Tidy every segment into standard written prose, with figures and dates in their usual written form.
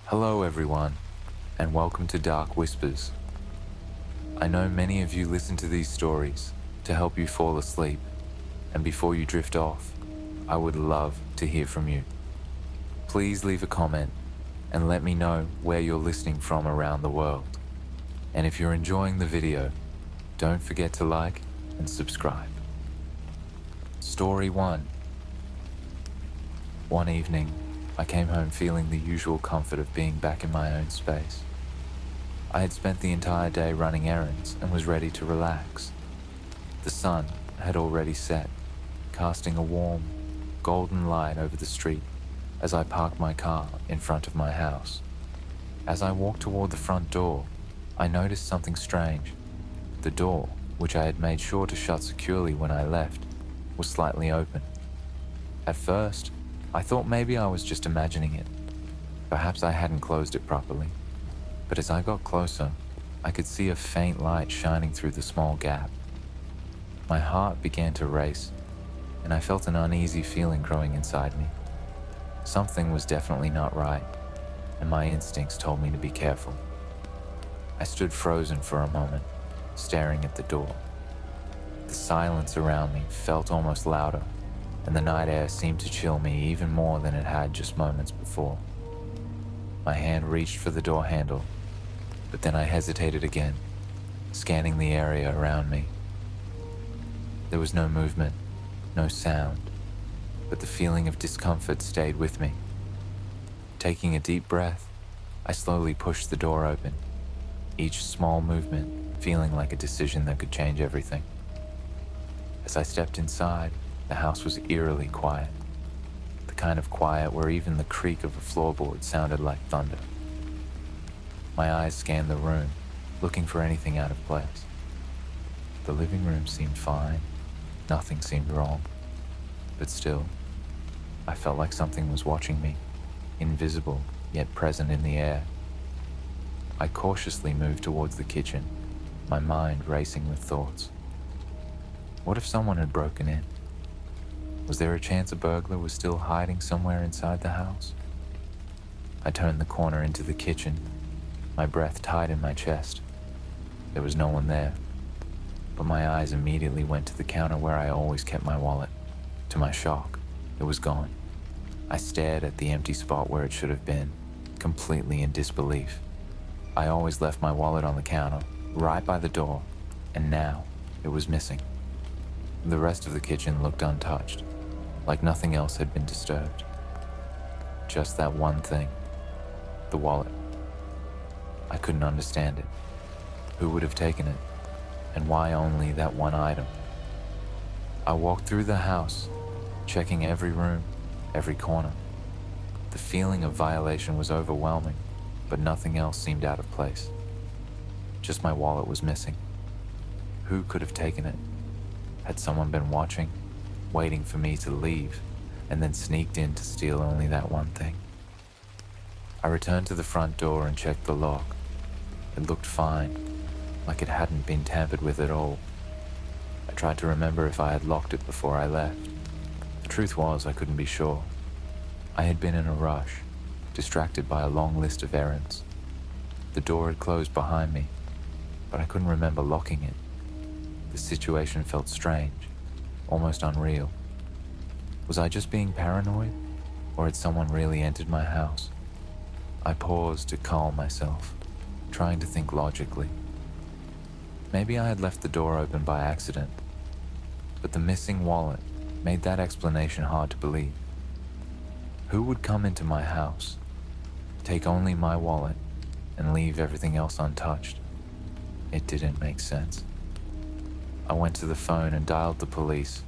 Hello everyone, and welcome to Dark Whispers. I know many of you listen to these stories to help you fall asleep, and before you drift off, I would love to hear from you. Please leave a comment and let me know where you're listening from around the world. And if you're enjoying the video, don't forget to like and subscribe. Story 1. One evening, I came home feeling the usual comfort of being back in my own space. I had spent the entire day running errands and was ready to relax. The sun had already set, casting a warm, golden light over the street as I parked my car in front of my house. As I walked toward the front door, I noticed something strange. The door, which I had made sure to shut securely when I left, was slightly open. At first, I thought maybe I was just imagining it. Perhaps I hadn't closed it properly. But as I got closer, I could see a faint light shining through the small gap. My heart began to race, and I felt an uneasy feeling growing inside me. Something was definitely not right, and my instincts told me to be careful. I stood frozen for a moment, staring at the door. The silence around me felt almost louder, and the night air seemed to chill me even more than it had just moments before. My hand reached for the door handle, but then I hesitated again, scanning the area around me. There was no movement, no sound, but the feeling of discomfort stayed with me. Taking a deep breath, I slowly pushed the door open, each small movement feeling like a decision that could change everything. As I stepped inside, the house was eerily quiet, the kind of quiet where even the creak of a floorboard sounded like thunder. My eyes scanned the room, looking for anything out of place. The living room seemed fine, nothing seemed wrong, but still, I felt like something was watching me, invisible yet present in the air. I cautiously moved towards the kitchen, my mind racing with thoughts. What if someone had broken in? Was there a chance a burglar was still hiding somewhere inside the house? I turned the corner into the kitchen, my breath tight in my chest. There was no one there, but my eyes immediately went to the counter where I always kept my wallet. To my shock, it was gone. I stared at the empty spot where it should have been, completely in disbelief. I always left my wallet on the counter, right by the door, and now it was missing. The rest of the kitchen looked untouched, like nothing else had been disturbed. Just that one thing, the wallet. I couldn't understand it. Who would have taken it, and why only that one item? I walked through the house, checking every room, every corner. The feeling of violation was overwhelming, but nothing else seemed out of place. Just my wallet was missing. Who could have taken it? Had someone been watching, waiting for me to leave, and then sneaked in to steal only that one thing? I returned to the front door and checked the lock. It looked fine, like it hadn't been tampered with at all. I tried to remember if I had locked it before I left. The truth was, I couldn't be sure. I had been in a rush, distracted by a long list of errands. The door had closed behind me, but I couldn't remember locking it. The situation felt strange, almost unreal. Was I just being paranoid, or had someone really entered my house? I paused to calm myself, trying to think logically. Maybe I had left the door open by accident, but the missing wallet made that explanation hard to believe. Who would come into my house, take only my wallet, and leave everything else untouched? It didn't make sense. I went to the phone and dialed the police.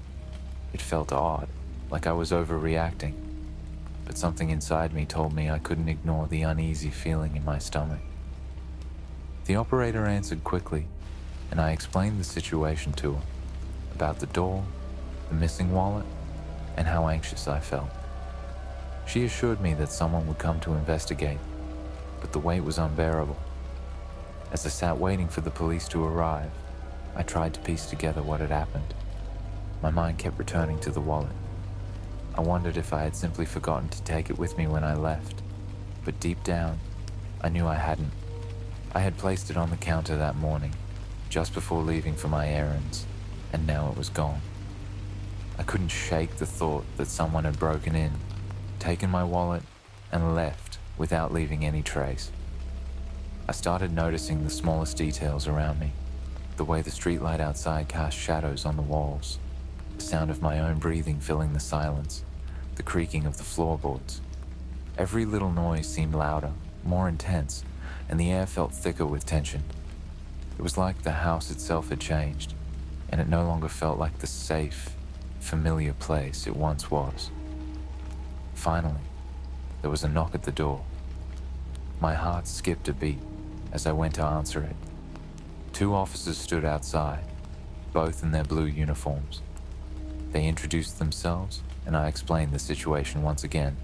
It felt odd, like I was overreacting, but something inside me told me I couldn't ignore the uneasy feeling in my stomach. The operator answered quickly, and I explained the situation to her, about the door, the missing wallet, and how anxious I felt. She assured me that someone would come to investigate, but the wait was unbearable. As I sat waiting for the police to arrive, I tried to piece together what had happened. My mind kept returning to the wallet. I wondered if I had simply forgotten to take it with me when I left, but deep down, I knew I hadn't. I had placed it on the counter that morning, just before leaving for my errands, and now it was gone. I couldn't shake the thought that someone had broken in, taken my wallet, and left without leaving any trace. I started noticing the smallest details around me, the way the streetlight outside cast shadows on the walls, the sound of my own breathing filling the silence, the creaking of the floorboards. Every little noise seemed louder, more intense, and the air felt thicker with tension. It was like the house itself had changed, and it no longer felt like the safe, familiar place it once was. Finally, there was a knock at the door. My heart skipped a beat as I went to answer it. 2 officers stood outside, both in their blue uniforms. They introduced themselves, and I explained the situation once again.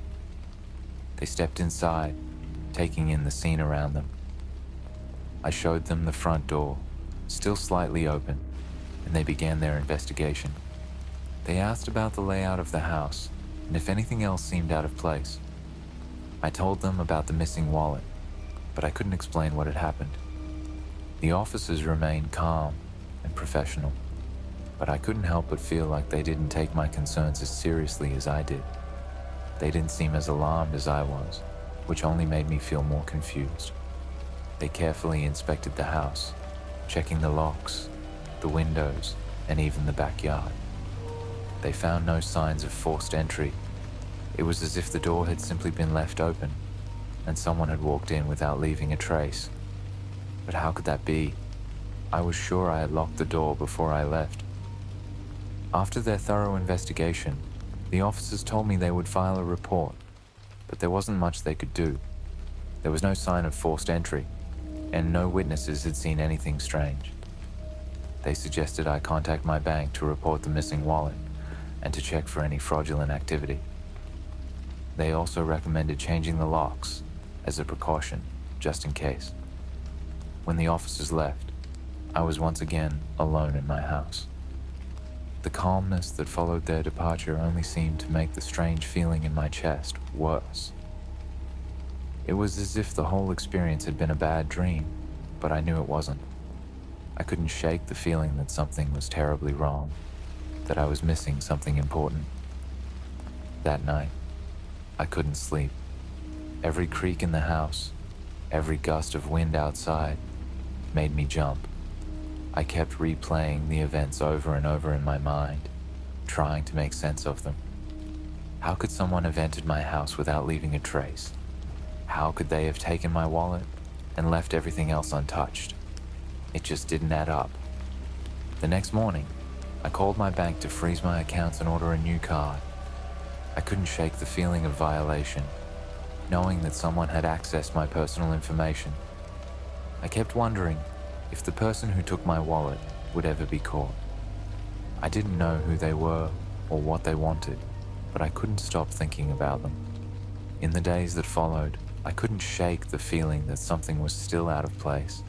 They stepped inside, taking in the scene around them. I showed them the front door, still slightly open, and they began their investigation. They asked about the layout of the house and if anything else seemed out of place. I told them about the missing wallet, but I couldn't explain what had happened. The officers remained calm and professional, but I couldn't help but feel like they didn't take my concerns as seriously as I did. They didn't seem as alarmed as I was, which only made me feel more confused. They carefully inspected the house, checking the locks, the windows, and even the backyard. They found no signs of forced entry. It was as if the door had simply been left open, and someone had walked in without leaving a trace. But how could that be? I was sure I had locked the door before I left. After their thorough investigation, the officers told me they would file a report, but there wasn't much they could do. There was no sign of forced entry, and no witnesses had seen anything strange. They suggested I contact my bank to report the missing wallet and to check for any fraudulent activity. They also recommended changing the locks as a precaution, just in case. When the officers left, I was once again alone in my house. The calmness that followed their departure only seemed to make the strange feeling in my chest worse. It was as if the whole experience had been a bad dream, but I knew it wasn't. I couldn't shake the feeling that something was terribly wrong, that I was missing something important. That night, I couldn't sleep. Every creak in the house, every gust of wind outside, made me jump. I kept replaying the events over and over in my mind, trying to make sense of them. How could someone have entered my house without leaving a trace? How could they have taken my wallet and left everything else untouched? It just didn't add up. The next morning, I called my bank to freeze my accounts and order a new card. I couldn't shake the feeling of violation, knowing that someone had accessed my personal information. I kept wondering if the person who took my wallet would ever be caught. I didn't know who they were or what they wanted, but I couldn't stop thinking about them. In the days that followed, I couldn't shake the feeling that something was still out of place.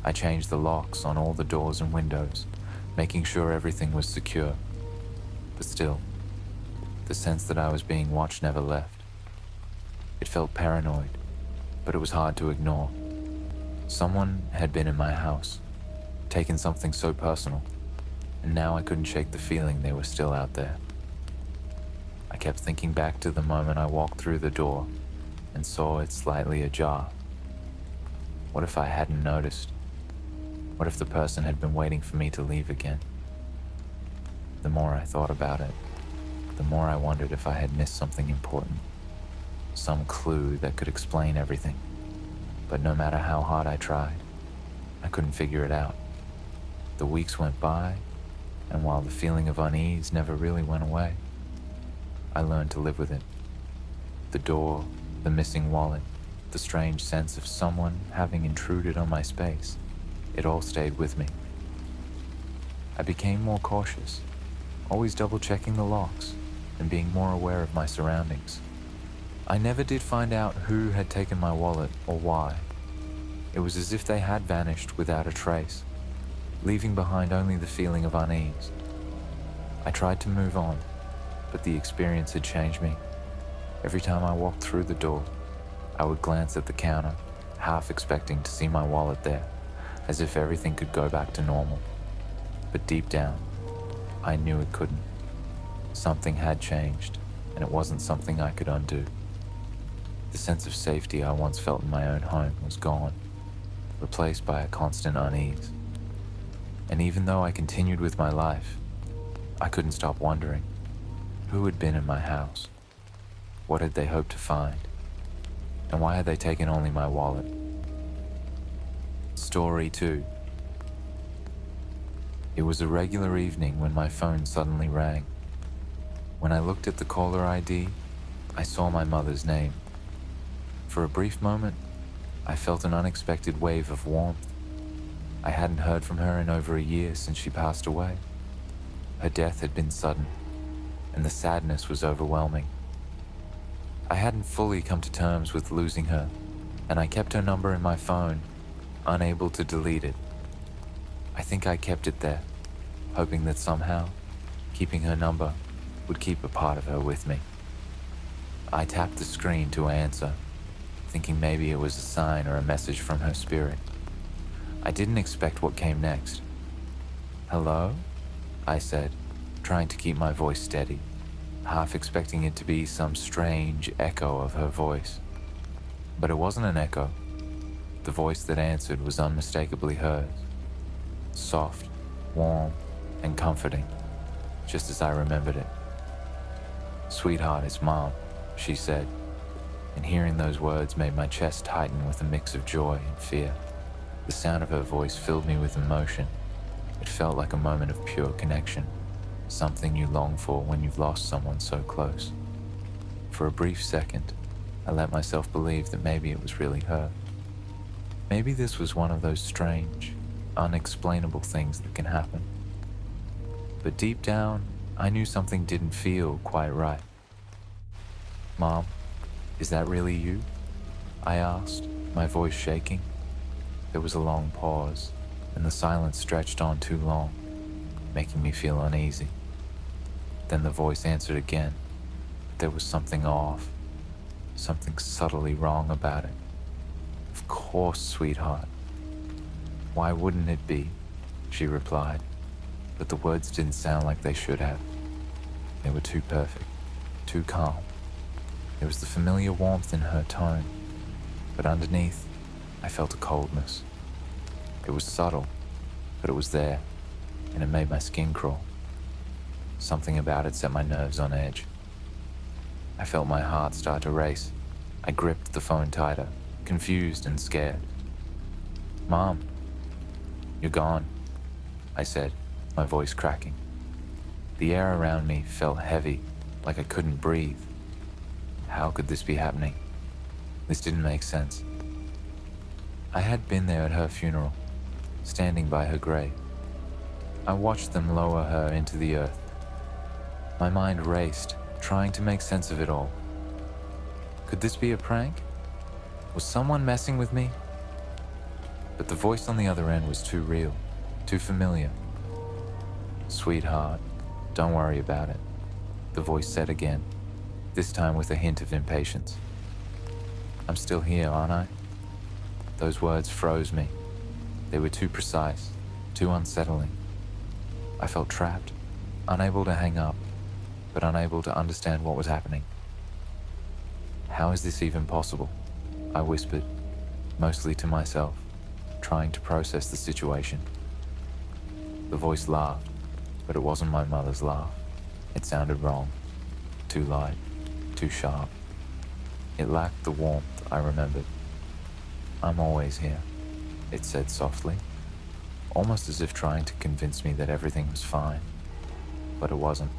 I changed the locks on all the doors and windows, making sure everything was secure. But still, the sense that I was being watched never left. It felt paranoid, but it was hard to ignore. Someone had been in my house, taken something so personal, and now I couldn't shake the feeling they were still out there. I kept thinking back to the moment I walked through the door and saw it slightly ajar. What if I hadn't noticed? What if the person had been waiting for me to leave again? The more I thought about it, the more I wondered if I had missed something important, some clue that could explain everything. But no matter how hard I tried, I couldn't figure it out. The weeks went by, and while the feeling of unease never really went away, I learned to live with it. The door, the missing wallet, the strange sense of someone having intruded on my space, it all stayed with me. I became more cautious, always double-checking the locks and being more aware of my surroundings. I never did find out who had taken my wallet or why. It was as if they had vanished without a trace, leaving behind only the feeling of unease. I tried to move on, but the experience had changed me. Every time I walked through the door, I would glance at the counter, half expecting to see my wallet there, as if everything could go back to normal. But deep down, I knew it couldn't. Something had changed, and it wasn't something I could undo. The sense of safety I once felt in my own home was gone, replaced by a constant unease. And even though I continued with my life, I couldn't stop wondering, who had been in my house? What had they hoped to find? And why had they taken only my wallet? Story 2. It was a regular evening when my phone suddenly rang. When I looked at the caller ID, I saw my mother's name. For a brief moment, I felt an unexpected wave of warmth. I hadn't heard from her in over a year since she passed away. Her death had been sudden, and the sadness was overwhelming. I hadn't fully come to terms with losing her, and I kept her number in my phone, unable to delete it. I think I kept it there, hoping that somehow, keeping her number would keep a part of her with me. I tapped the screen to answer, thinking maybe it was a sign or a message from her spirit. I didn't expect what came next. "Hello?" I said, trying to keep my voice steady, half expecting it to be some strange echo of her voice. But it wasn't an echo. The voice that answered was unmistakably hers. Soft, warm, and comforting, just as I remembered it. "Sweetheart, it's Mom," she said, and hearing those words made my chest tighten with a mix of joy and fear. The sound of her voice filled me with emotion. It felt like a moment of pure connection, something you long for when you've lost someone so close. For a brief second, I let myself believe that maybe it was really her. Maybe this was one of those strange, unexplainable things that can happen. But deep down, I knew something didn't feel quite right. "Mom, is that really you?" I asked, my voice shaking. There was a long pause, and the silence stretched on too long, making me feel uneasy. Then the voice answered again. There was something off, something subtly wrong about it. "Of course, sweetheart. Why wouldn't it be?" she replied, but the words didn't sound like they should have. They were too perfect, too calm. There was the familiar warmth in her tone, but underneath, I felt a coldness. It was subtle, but it was there, and it made my skin crawl. Something about it set my nerves on edge. I felt my heart start to race. I gripped the phone tighter, confused and scared. "Mom, you're gone," I said, my voice cracking. The air around me felt heavy, like I couldn't breathe. How could this be happening? This didn't make sense. I had been there at her funeral, standing by her grave. I watched them lower her into the earth. My mind raced, trying to make sense of it all. Could this be a prank? Was someone messing with me? But the voice on the other end was too real, too familiar. "Sweetheart, don't worry about it," the voice said again, this time with a hint of impatience. "I'm still here, aren't I?" Those words froze me. They were too precise, too unsettling. I felt trapped, unable to hang up, but unable to understand what was happening. "How is this even possible?" I whispered, mostly to myself, trying to process the situation. The voice laughed, but it wasn't my mother's laugh. It sounded wrong, too light, too sharp. It lacked the warmth I remembered. "I'm always here," it said softly, almost as if trying to convince me that everything was fine. But it wasn't.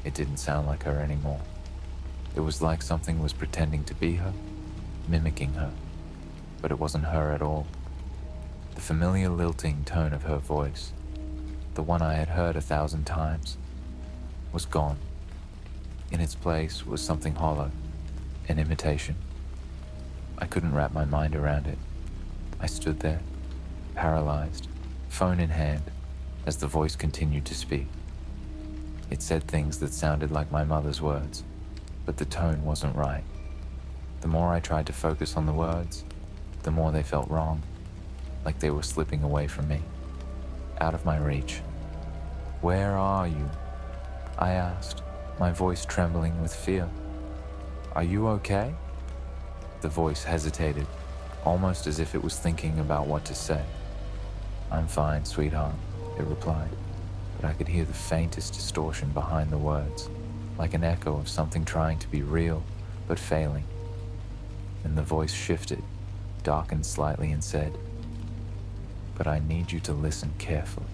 It didn't sound like her anymore. It was like something was pretending to be her, mimicking her, but it wasn't her at all. The familiar lilting tone of her voice, the one I had heard 1,000 times, was gone. In its place was something hollow, an imitation. I couldn't wrap my mind around it. I stood there, paralyzed, phone in hand, as the voice continued to speak. It said things that sounded like my mother's words, but the tone wasn't right. The more I tried to focus on the words, the more they felt wrong, like they were slipping away from me, out of my reach. "Where are you?" I asked, my voice trembling with fear. "Are you okay?" The voice hesitated, almost as if it was thinking about what to say. "I'm fine, sweetheart," it replied, but I could hear the faintest distortion behind the words, like an echo of something trying to be real, but failing. Then the voice shifted, darkened slightly, and said, "But I need you to listen carefully."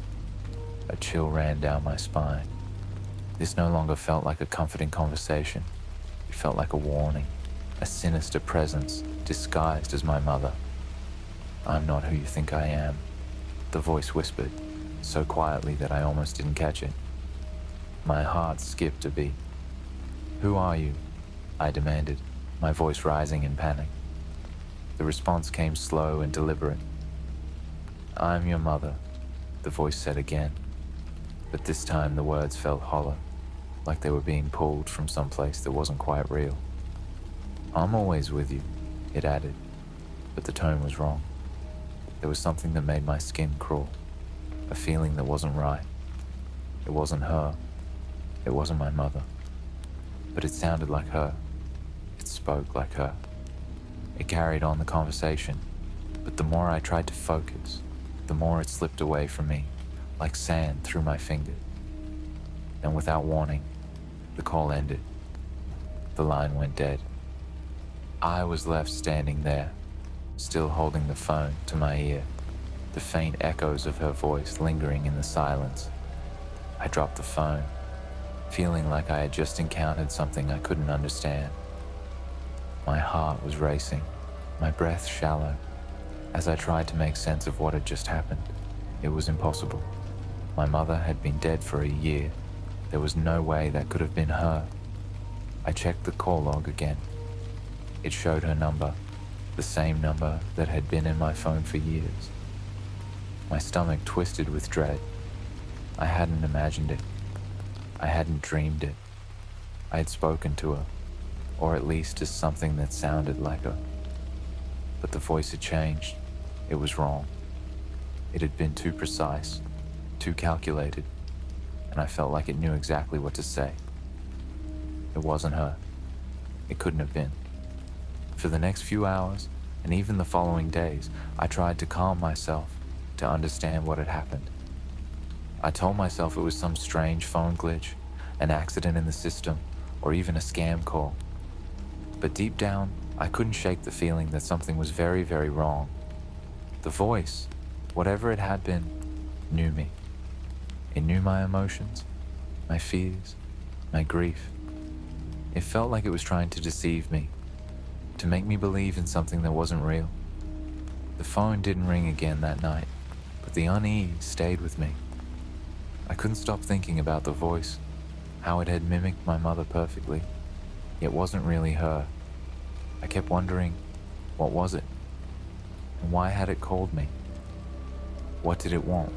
A chill ran down my spine. This no longer felt like a comforting conversation. It felt like a warning, a sinister presence disguised as my mother. "I'm not who you think I am," the voice whispered, so quietly that I almost didn't catch it. My heart skipped a beat. "Who are you?" I demanded, my voice rising in panic. The response came slow and deliberate. "I'm your mother," the voice said again, but this time the words felt hollow, like they were being pulled from someplace that wasn't quite real. "I'm always with you," it added, but the tone was wrong. There was something that made my skin crawl, a feeling that wasn't right. It wasn't her. It wasn't my mother. But it sounded like her. It spoke like her. It carried on the conversation, but the more I tried to focus, the more it slipped away from me, like sand through my fingers. And without warning, the call ended. The line went dead. I was left standing there, still holding the phone to my ear, the faint echoes of her voice lingering in the silence. I dropped the phone, feeling like I had just encountered something I couldn't understand. My heart was racing, my breath shallow. As I tried to make sense of what had just happened, it was impossible. My mother had been dead for a year. There was no way that could have been her. I checked the call log again. It showed her number, the same number that had been in my phone for years. My stomach twisted with dread. I hadn't imagined it. I hadn't dreamed it. I had spoken to her, or at least to something that sounded like her. But the voice had changed. It was wrong. It had been too precise, too calculated, and I felt like it knew exactly what to say. It wasn't her. It couldn't have been. For the next few hours, and even the following days, I tried to calm myself, to understand what had happened. I told myself it was some strange phone glitch, an accident in the system, or even a scam call. But deep down, I couldn't shake the feeling that something was very, very wrong. The voice, whatever it had been, knew me. It knew my emotions, my fears, my grief. It felt like it was trying to deceive me, to make me believe in something that wasn't real. The phone didn't ring again that night, but the unease stayed with me. I couldn't stop thinking about the voice, how it had mimicked my mother perfectly, yet wasn't really her. I kept wondering, what was it? And why had it called me? What did it want?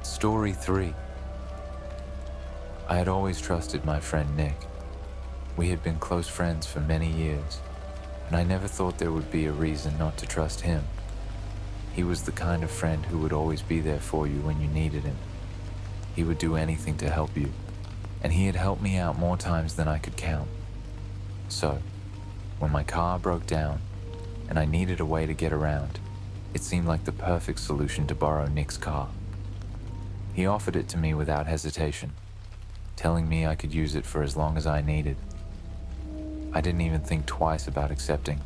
Story 3. I had always trusted my friend Nick. We had been close friends for many years, and I never thought there would be a reason not to trust him. He was the kind of friend who would always be there for you when you needed him. He would do anything to help you, and he had helped me out more times than I could count. So, when my car broke down and I needed a way to get around, it seemed like the perfect solution to borrow Nick's car. He offered it to me without hesitation, telling me I could use it for as long as I needed. I didn't even think twice about accepting.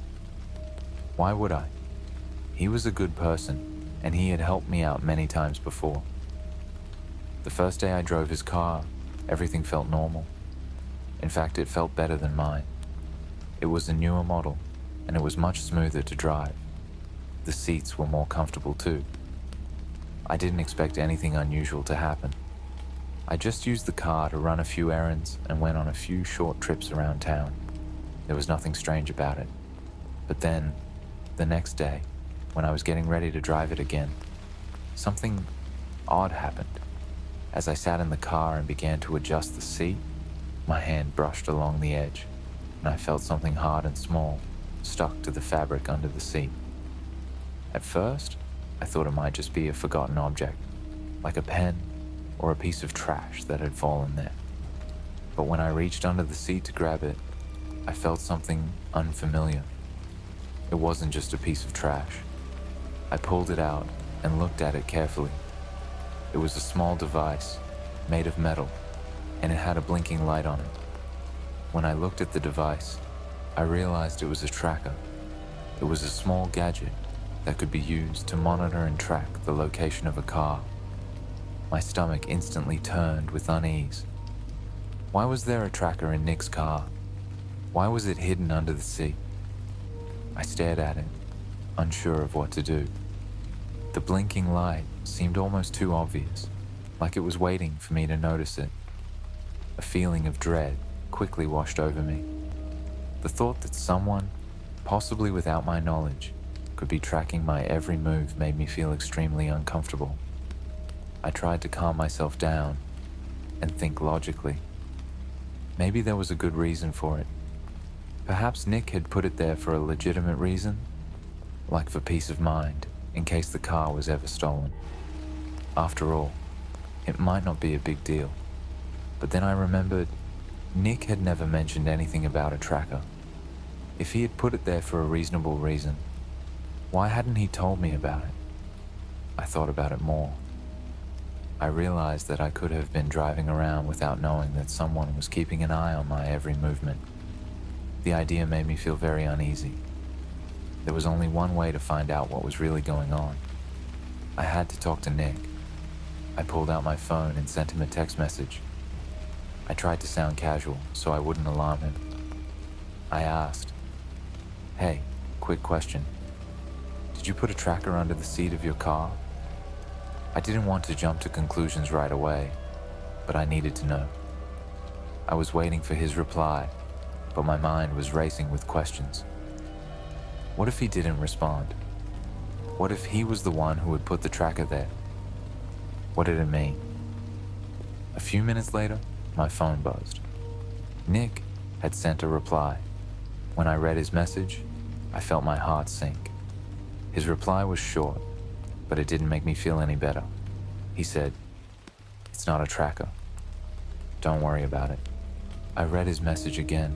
Why would I? He was a good person, and he had helped me out many times before. The first day I drove his car, everything felt normal. In fact, it felt better than mine. It was a newer model, and it was much smoother to drive. The seats were more comfortable too. I didn't expect anything unusual to happen. I just used the car to run a few errands and went on a few short trips around town. There was nothing strange about it. But then, the next day, when I was getting ready to drive it again, something odd happened. As I sat in the car and began to adjust the seat, my hand brushed along the edge, and I felt something hard and small stuck to the fabric under the seat. At first, I thought it might just be a forgotten object, like a pen or a piece of trash that had fallen there. But when I reached under the seat to grab it, I felt something unfamiliar. It wasn't just a piece of trash. I pulled it out and looked at it carefully. It was a small device made of metal, and it had a blinking light on it. When I looked at the device, I realized it was a tracker. It was a small gadget that could be used to monitor and track the location of a car. My stomach instantly turned with unease. Why was there a tracker in Nick's car? Why was it hidden under the seat? I stared at it, unsure of what to do. The blinking light seemed almost too obvious, like it was waiting for me to notice it. A feeling of dread quickly washed over me. The thought that someone, possibly without my knowledge, could be tracking my every move made me feel extremely uncomfortable. I tried to calm myself down and think logically. Maybe there was a good reason for it. Perhaps Nick had put it there for a legitimate reason, like for peace of mind, in case the car was ever stolen. After all, it might not be a big deal. But then I remembered Nick had never mentioned anything about a tracker. If he had put it there for a reasonable reason, why hadn't he told me about it? I thought about it more. I realized that I could have been driving around without knowing that someone was keeping an eye on my every movement. The idea made me feel very uneasy. There was only one way to find out what was really going on. I had to talk to Nick. I pulled out my phone and sent him a text message. I tried to sound casual so I wouldn't alarm him. I asked, "Hey, quick question. Did you put a tracker under the seat of your car?" I didn't want to jump to conclusions right away, but I needed to know. I was waiting for his reply, but my mind was racing with questions. What if he didn't respond? What if he was the one who had put the tracker there? What did it mean? A few minutes later, my phone buzzed. Nick had sent a reply. When I read his message, I felt my heart sink. His reply was short, but it didn't make me feel any better. He said, "It's not a tracker. Don't worry about it." I read his message again,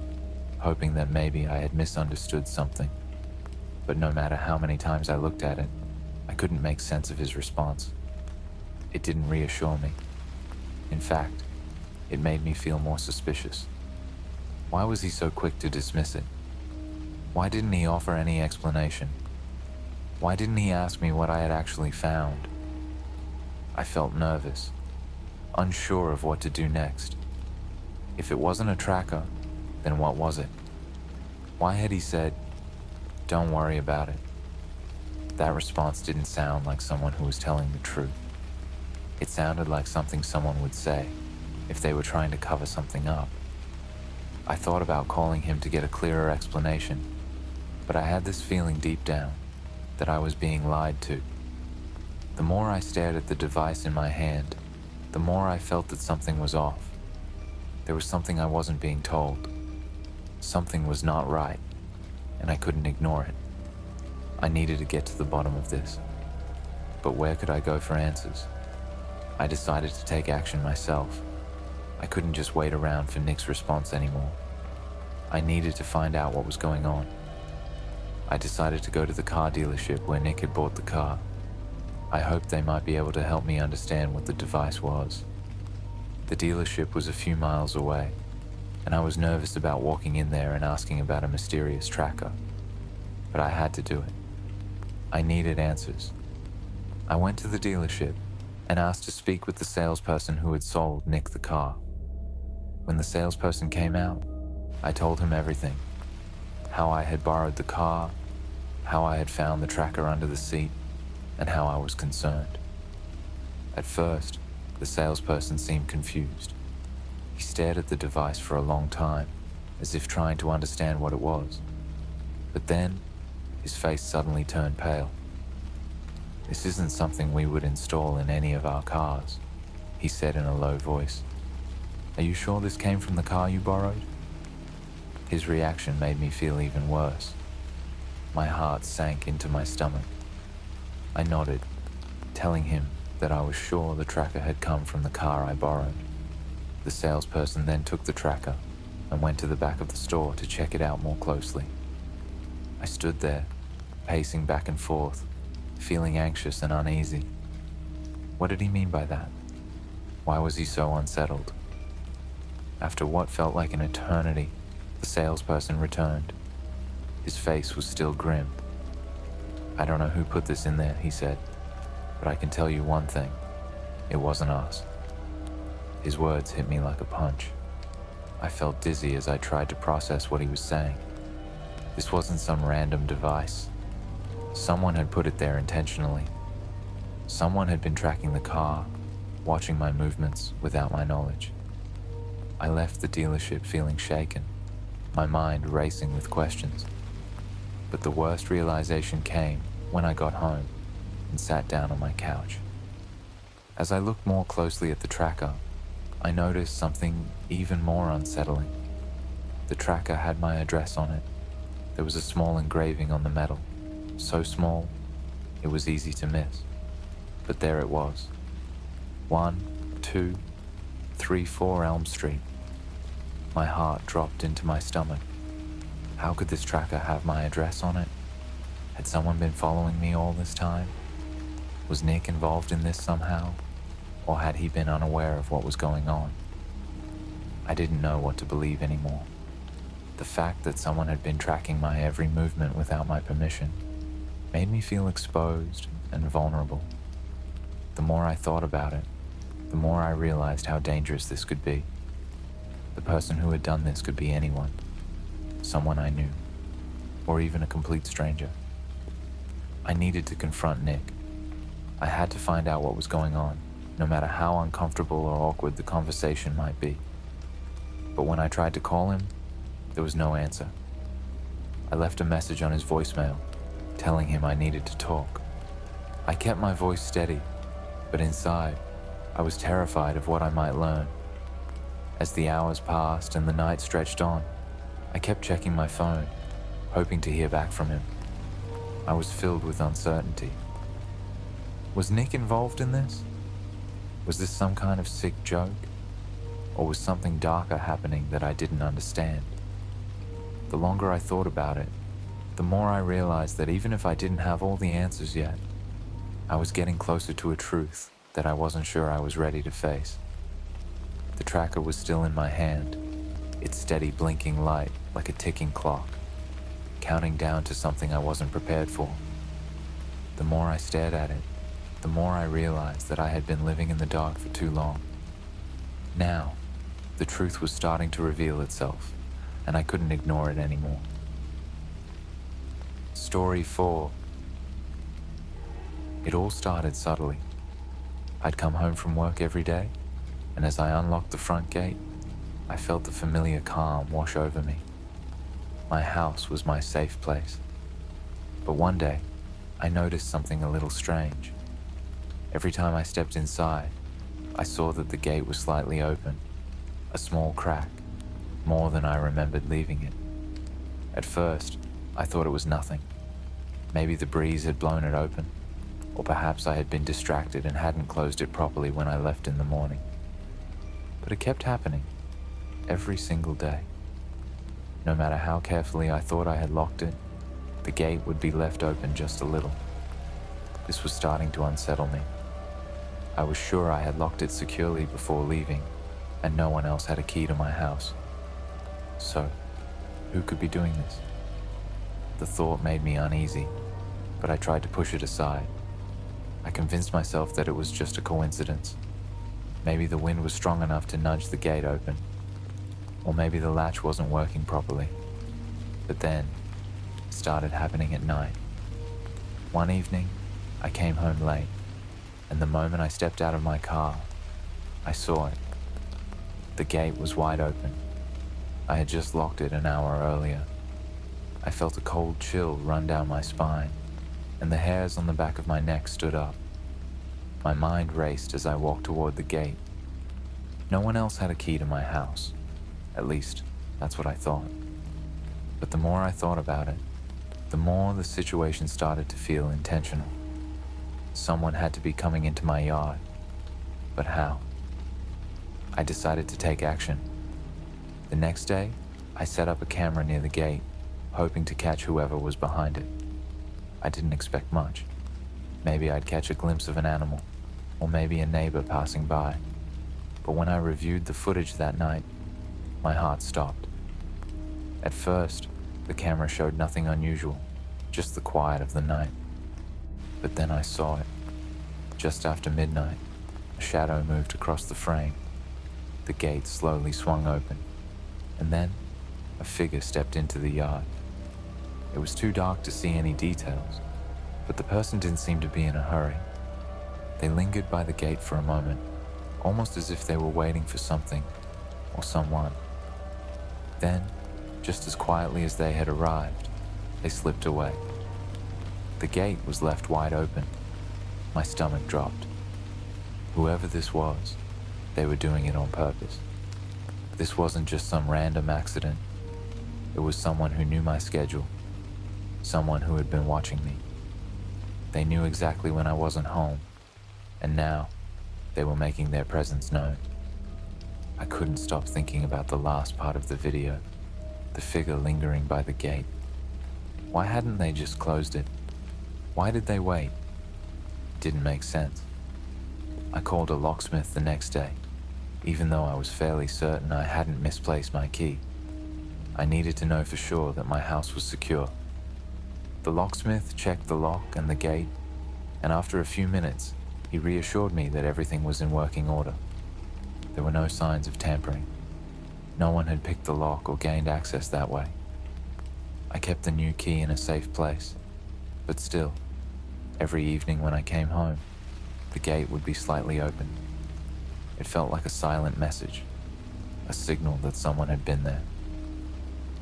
hoping that maybe I had misunderstood something. But no matter how many times I looked at it, I couldn't make sense of his response. It didn't reassure me. In fact, it made me feel more suspicious. Why was he so quick to dismiss it? Why didn't he offer any explanation? Why didn't he ask me what I had actually found? I felt nervous, unsure of what to do next. If it wasn't a tracker, then what was it? Why had he said, "Don't worry about it"? That response didn't sound like someone who was telling the truth. It sounded like something someone would say if they were trying to cover something up. I thought about calling him to get a clearer explanation, but I had this feeling deep down that I was being lied to. The more I stared at the device in my hand, the more I felt that something was off. There was something I wasn't being told. Something was not right, and I couldn't ignore it. I needed to get to the bottom of this. But where could I go for answers? I decided to take action myself. I couldn't just wait around for Nick's response anymore. I needed to find out what was going on. I decided to go to the car dealership where Nick had bought the car. I hoped they might be able to help me understand what the device was. The dealership was a few miles away, and I was nervous about walking in there and asking about a mysterious tracker. But I had to do it. I needed answers. I went to the dealership and asked to speak with the salesperson who had sold Nick the car. When the salesperson came out, I told him everything. How I had borrowed the car, how I had found the tracker under the seat, and how I was concerned. At first, the salesperson seemed confused. He stared at the device for a long time, as if trying to understand what it was. But then, his face suddenly turned pale. "This isn't something we would install in any of our cars," he said in a low voice. "Are you sure this came from the car you borrowed?" His reaction made me feel even worse. My heart sank into my stomach. I nodded, telling him that I was sure the tracker had come from the car I borrowed. The salesperson then took the tracker and went to the back of the store to check it out more closely. I stood there, pacing back and forth, feeling anxious and uneasy. What did he mean by that? Why was he so unsettled? After what felt like an eternity, the salesperson returned. His face was still grim. "I don't know who put this in there," he said, "but I can tell you one thing. It wasn't us." His words hit me like a punch. I felt dizzy as I tried to process what he was saying. This wasn't some random device. Someone had put it there intentionally. Someone had been tracking the car, watching my movements without my knowledge. I left the dealership feeling shaken, my mind racing with questions. But the worst realization came when I got home and sat down on my couch. As I looked more closely at the tracker, I noticed something even more unsettling. The tracker had my address on it. There was a small engraving on the metal, so small it was easy to miss. But there it was. 1234 Elm Street. My heart dropped into my stomach. How could this tracker have my address on it? Had someone been following me all this time? Was Nick involved in this somehow? Or had he been unaware of what was going on? I didn't know what to believe anymore. The fact that someone had been tracking my every movement without my permission made me feel exposed and vulnerable. The more I thought about it, the more I realized how dangerous this could be. The person who had done this could be anyone, someone I knew, or even a complete stranger. I needed to confront Nick. I had to find out what was going on, no matter how uncomfortable or awkward the conversation might be. But when I tried to call him, there was no answer. I left a message on his voicemail, telling him I needed to talk. I kept my voice steady, but inside, I was terrified of what I might learn. As the hours passed and the night stretched on, I kept checking my phone, hoping to hear back from him. I was filled with uncertainty. Was Nick involved in this? Was this some kind of sick joke? Or was something darker happening that I didn't understand? The longer I thought about it, the more I realized that even if I didn't have all the answers yet, I was getting closer to a truth that I wasn't sure I was ready to face. The tracker was still in my hand, its steady blinking light like a ticking clock, counting down to something I wasn't prepared for. The more I stared at it, the more I realized that I had been living in the dark for too long. Now, the truth was starting to reveal itself, and I couldn't ignore it anymore. Story 4. It all started subtly. I'd come home from work every day, and as I unlocked the front gate, I felt the familiar calm wash over me. My house was my safe place. But one day, I noticed something a little strange. Every time I stepped inside, I saw that the gate was slightly open, a small crack, more than I remembered leaving it. At first, I thought it was nothing. Maybe the breeze had blown it open, or perhaps I had been distracted and hadn't closed it properly when I left in the morning. But it kept happening, every single day. No matter how carefully I thought I had locked it, the gate would be left open just a little. This was starting to unsettle me. I was sure I had locked it securely before leaving, and no one else had a key to my house. So, who could be doing this? The thought made me uneasy, but I tried to push it aside. I convinced myself that it was just a coincidence. Maybe the wind was strong enough to nudge the gate open, or maybe the latch wasn't working properly. But then, it started happening at night. One evening, I came home late, and the moment I stepped out of my car, I saw it. The gate was wide open. I had just locked it an hour earlier. I felt a cold chill run down my spine, and the hairs on the back of my neck stood up. My mind raced as I walked toward the gate. No one else had a key to my house. At least, that's what I thought. But the more I thought about it, The more the situation started to feel intentional. Someone had to be coming into my yard. But how? I decided to take action. The next day, I set up a camera near the gate, hoping to catch whoever was behind it. I didn't expect much. Maybe I'd catch a glimpse of an animal, or maybe a neighbor passing by. But when I reviewed the footage that night, my heart stopped. At first, the camera showed nothing unusual, just the quiet of the night. But then I saw it. Just after midnight, a shadow moved across the frame. The gate slowly swung open, and then a figure stepped into the yard. It was too dark to see any details, but the person didn't seem to be in a hurry. They lingered by the gate for a moment, almost as if they were waiting for something or someone. Then, just as quietly as they had arrived, they slipped away. The gate was left wide open. My stomach dropped. Whoever this was, they were doing it on purpose. This wasn't just some random accident. It was someone who knew my schedule, someone who had been watching me. They knew exactly when I wasn't home, and now they were making their presence known. I couldn't stop thinking about the last part of the video, the figure lingering by the gate. Why hadn't they just closed it? Why did they wait? It didn't make sense. I called a locksmith the next day, even though I was fairly certain I hadn't misplaced my key. I needed to know for sure that my house was secure. The locksmith checked the lock and the gate, and after a few minutes, he reassured me that everything was in working order. There were no signs of tampering. No one had picked the lock or gained access that way. I kept the new key in a safe place, but still, every evening when I came home, the gate would be slightly open. It felt like a silent message, a signal that someone had been there.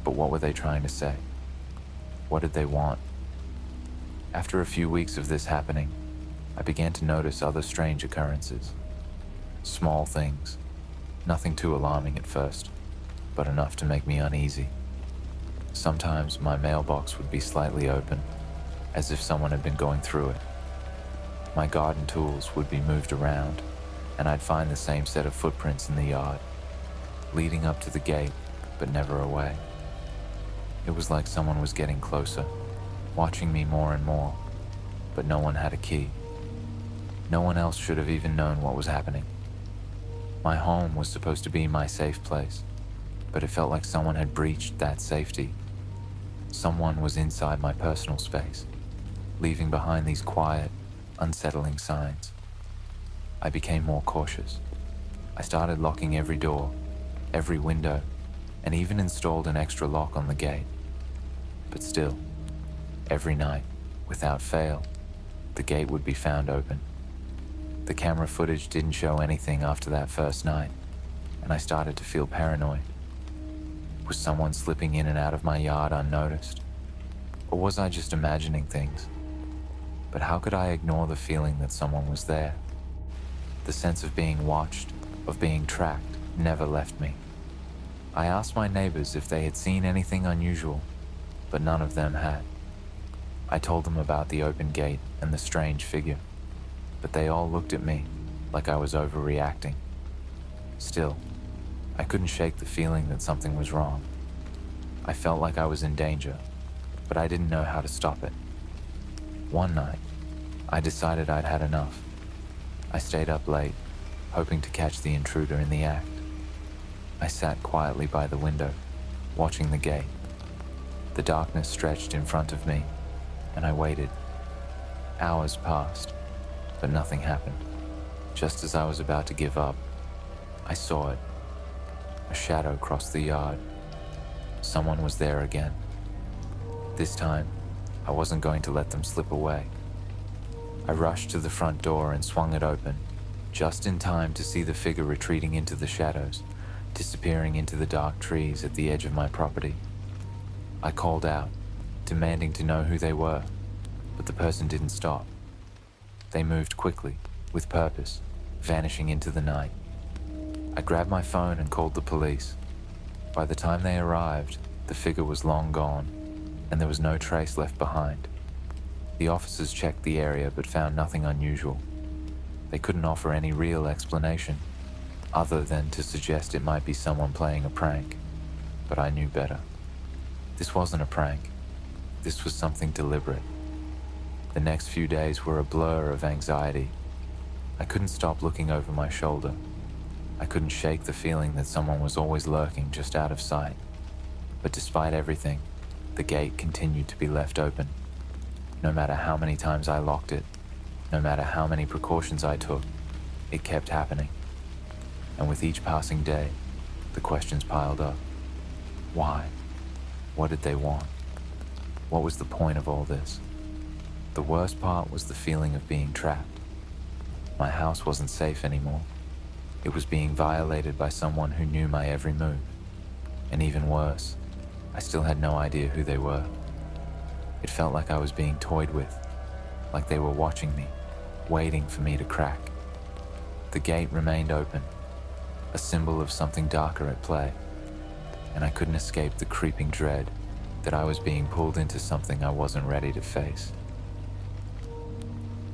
But what were they trying to say? What did they want? After a few weeks of this happening, I began to notice other strange occurrences. Small things, nothing too alarming at first, but enough to make me uneasy. Sometimes my mailbox would be slightly open, as if someone had been going through it. My garden tools would be moved around, and I'd find the same set of footprints in the yard, leading up to the gate, but never away. It was like someone was getting closer, watching me more and more, but no one had a key. No one else should have even known what was happening. My home was supposed to be my safe place, but it felt like someone had breached that safety. Someone was inside my personal space, leaving behind these quiet, unsettling signs. I became more cautious. I started locking every door, every window, and even installed an extra lock on the gate. But still, every night, without fail, the gate would be found open. The camera footage didn't show anything after that first night, and I started to feel paranoid. Was someone slipping in and out of my yard unnoticed? Or was I just imagining things? But how could I ignore the feeling that someone was there? The sense of being watched, of being tracked, never left me. I asked my neighbors if they had seen anything unusual, but none of them had. I told them about the open gate and the strange figure, but they all looked at me like I was overreacting. Still, I couldn't shake the feeling that something was wrong. I felt like I was in danger, but I didn't know how to stop it. One night, I decided I'd had enough. I stayed up late, hoping to catch the intruder in the act. I sat quietly by the window, watching the gate. The darkness stretched in front of me, and I waited. Hours passed, but nothing happened. Just as I was about to give up, I saw it. A shadow crossed the yard. Someone was there again. This time, I wasn't going to let them slip away. I rushed to the front door and swung it open, just in time to see the figure retreating into the shadows, disappearing into the dark trees at the edge of my property. I called out, demanding to know who they were, but the person didn't stop. They moved quickly, with purpose, vanishing into the night. I grabbed my phone and called the police. By the time they arrived, the figure was long gone. and there was no trace left behind. The officers checked the area but found nothing unusual. They couldn't offer any real explanation, other than to suggest it might be someone playing a prank. But I knew better. This wasn't a prank. This was something deliberate. The next few days were a blur of anxiety. I couldn't stop looking over my shoulder. I couldn't shake the feeling that someone was always lurking just out of sight. But despite everything, the gate continued to be left open. No matter how many times I locked it, no matter how many precautions I took, it kept happening. And with each passing day, the questions piled up. Why? What did they want? What was the point of all this? The worst part was the feeling of being trapped. My house wasn't safe anymore. It was being violated by someone who knew my every move. And even worse, I still had no idea who they were. It felt like I was being toyed with, like they were watching me, waiting for me to crack. The gate remained open, a symbol of something darker at play, and I couldn't escape the creeping dread that I was being pulled into something I wasn't ready to face.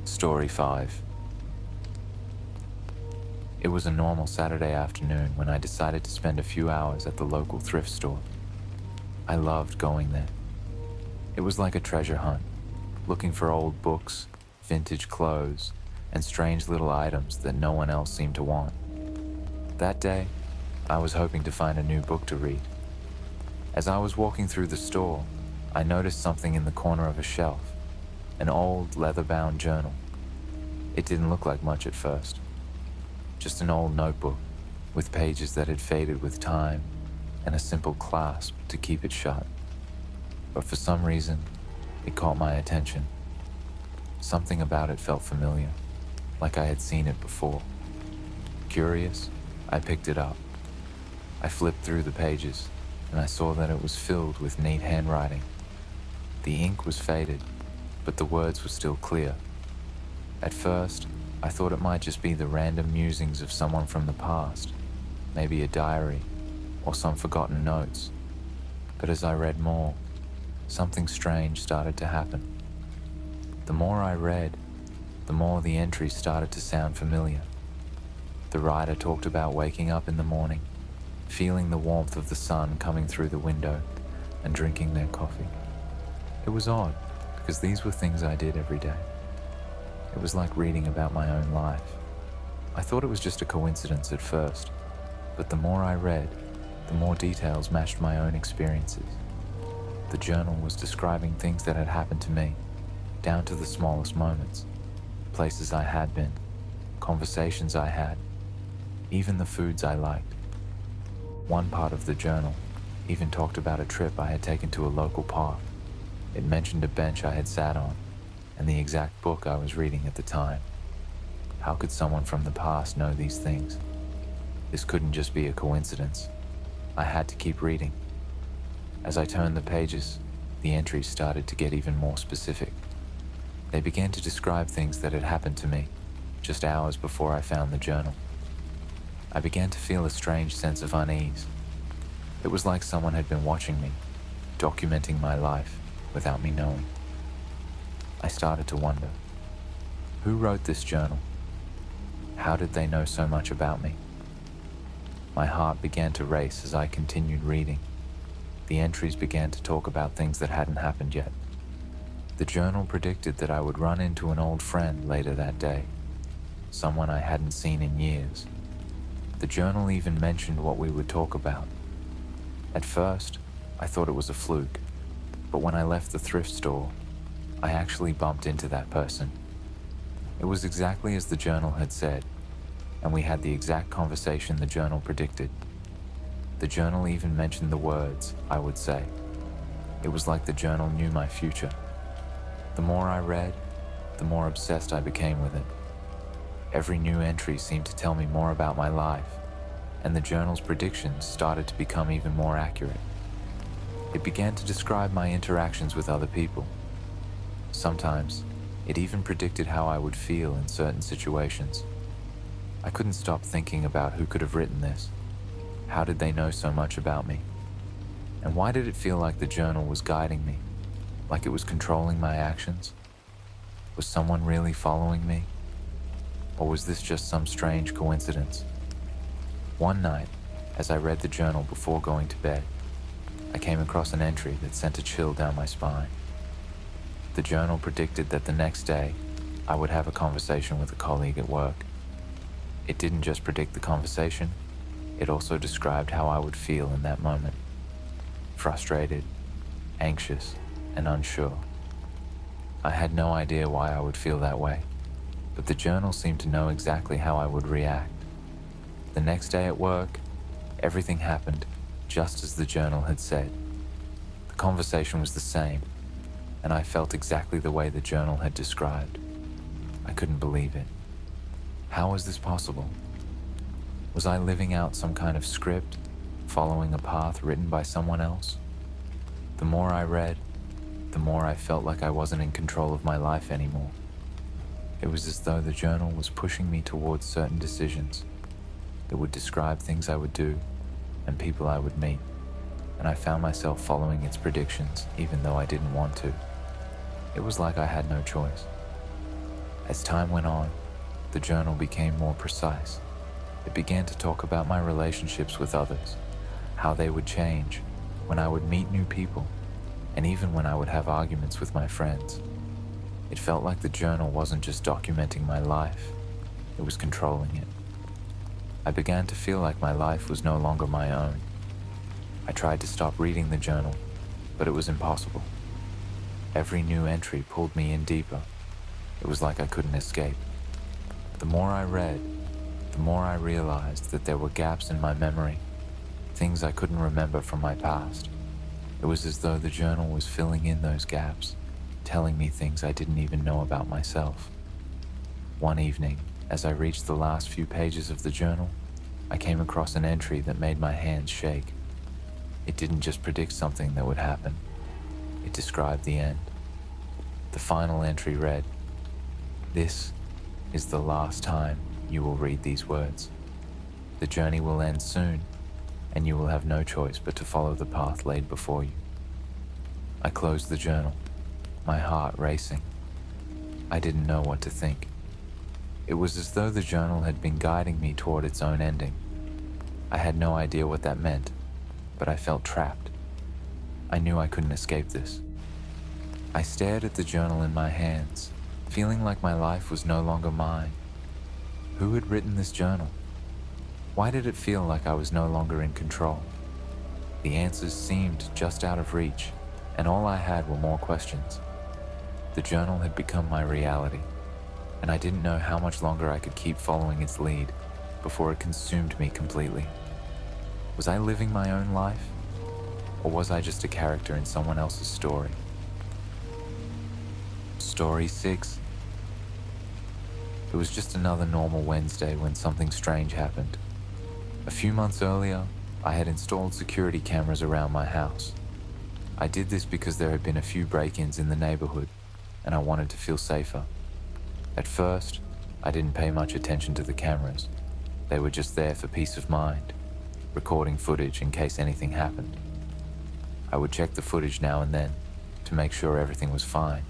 Story 5. It was a normal Saturday afternoon when I decided to spend a few hours at the local thrift store. I loved going there. It was like a treasure hunt, looking for old books, vintage clothes, and strange little items that no one else seemed to want. That day, I was hoping to find a new book to read. As I was walking through the store, I noticed something in the corner of a shelf, an old leather-bound journal. It didn't look like much at first. Just an old notebook with pages that had faded with time and a simple clasp to keep it shut. But for some reason, it caught my attention. Something about it felt familiar, like I had seen it before. Curious, I picked it up. I flipped through the pages, and I saw that it was filled with neat handwriting. The ink was faded, but the words were still clear. At first, I thought it might just be the random musings of someone from the past, maybe a diary or some forgotten notes. But as I read more, something strange started to happen. The more I read, the more the entries started to sound familiar. The writer talked about waking up in the morning, feeling the warmth of the sun coming through the window, and drinking their coffee. It was odd, because these were things I did every day. It was like reading about my own life. I thought it was just a coincidence at first, but the more I read, the more details matched my own experiences. The journal was describing things that had happened to me, down to the smallest moments, places I had been, conversations I had, even the foods I liked. One part of the journal even talked about a trip I had taken to a local park. It mentioned a bench I had sat on, and the exact book I was reading at the time. How could someone from the past know these things? This couldn't just be a coincidence. I had to keep reading. As I turned the pages, the entries started to get even more specific. They began to describe things that had happened to me just hours before I found the journal. I began to feel a strange sense of unease. It was like someone had been watching me, documenting my life without me knowing. I started to wonder, who wrote this journal? How did they know so much about me? My heart began to race as I continued reading. The entries began to talk about things that hadn't happened yet. The journal predicted that I would run into an old friend later that day, someone I hadn't seen in years. The journal even mentioned what we would talk about. At first, I thought it was a fluke, but when I left the thrift store, I actually bumped into that person. It was exactly as the journal had said, and we had the exact conversation the journal predicted. The journal even mentioned the words I would say. It was like the journal knew my future. The more I read, the more obsessed I became with it. Every new entry seemed to tell me more about my life, and the journal's predictions started to become even more accurate. It began to describe my interactions with other people. Sometimes, it even predicted how I would feel in certain situations. I couldn't stop thinking about who could have written this. How did they know so much about me? And why did it feel like the journal was guiding me, like it was controlling my actions. Was someone really following me? Or was this just some strange coincidence? One night, as I read the journal before going to bed, I came across an entry that sent a chill down my spine. The journal predicted that the next day, I would have a conversation with a colleague at work. It didn't just predict the conversation, it also described how I would feel in that moment. Frustrated, anxious, and unsure. I had no idea why I would feel that way, but the journal seemed to know exactly how I would react. The next day at work, everything happened just as the journal had said. The conversation was the same, and I felt exactly the way the journal had described. I couldn't believe it. How was this possible? Was I living out some kind of script, following a path written by someone else? The more I read, the more I felt like I wasn't in control of my life anymore. It was as though the journal was pushing me towards certain decisions. It would describe things I would do and people I would meet, and I found myself following its predictions even though I didn't want to. It was like I had no choice. As time went on, the journal became more precise. It began to talk about my relationships with others, how they would change when I would meet new people, and even when I would have arguments with my friends. It felt like the journal wasn't just documenting my life, it was controlling it. I began to feel like my life was no longer my own. I tried to stop reading the journal, but it was impossible. Every new entry pulled me in deeper. It was like I couldn't escape. The more I read, the more I realized that there were gaps in my memory, things I couldn't remember from my past. It was as though the journal was filling in those gaps, telling me things I didn't even know about myself. One evening, as I reached the last few pages of the journal, I came across an entry that made my hands shake. It didn't just predict something that would happen, it described the end. The final entry read, "This is the last time you will read these words. The journey will end soon, and you will have no choice but to follow the path laid before you." I closed the journal, my heart racing. I didn't know what to think. It was as though the journal had been guiding me toward its own ending. I had no idea what that meant, but I felt trapped. I knew I couldn't escape this. I stared at the journal in my hands, feeling like my life was no longer mine. Who had written this journal? Why did it feel like I was no longer in control? The answers seemed just out of reach, and all I had were more questions. The journal had become my reality, and I didn't know how much longer I could keep following its lead before it consumed me completely. Was I living my own life? Or was I just a character in someone else's story? Story 6. It was just another normal Wednesday when something strange happened. A few months earlier, I had installed security cameras around my house. I did this because there had been a few break-ins in the neighborhood, and I wanted to feel safer. At first, I didn't pay much attention to the cameras. They were just there for peace of mind, recording footage in case anything happened. I would check the footage now and then to make sure everything was fine,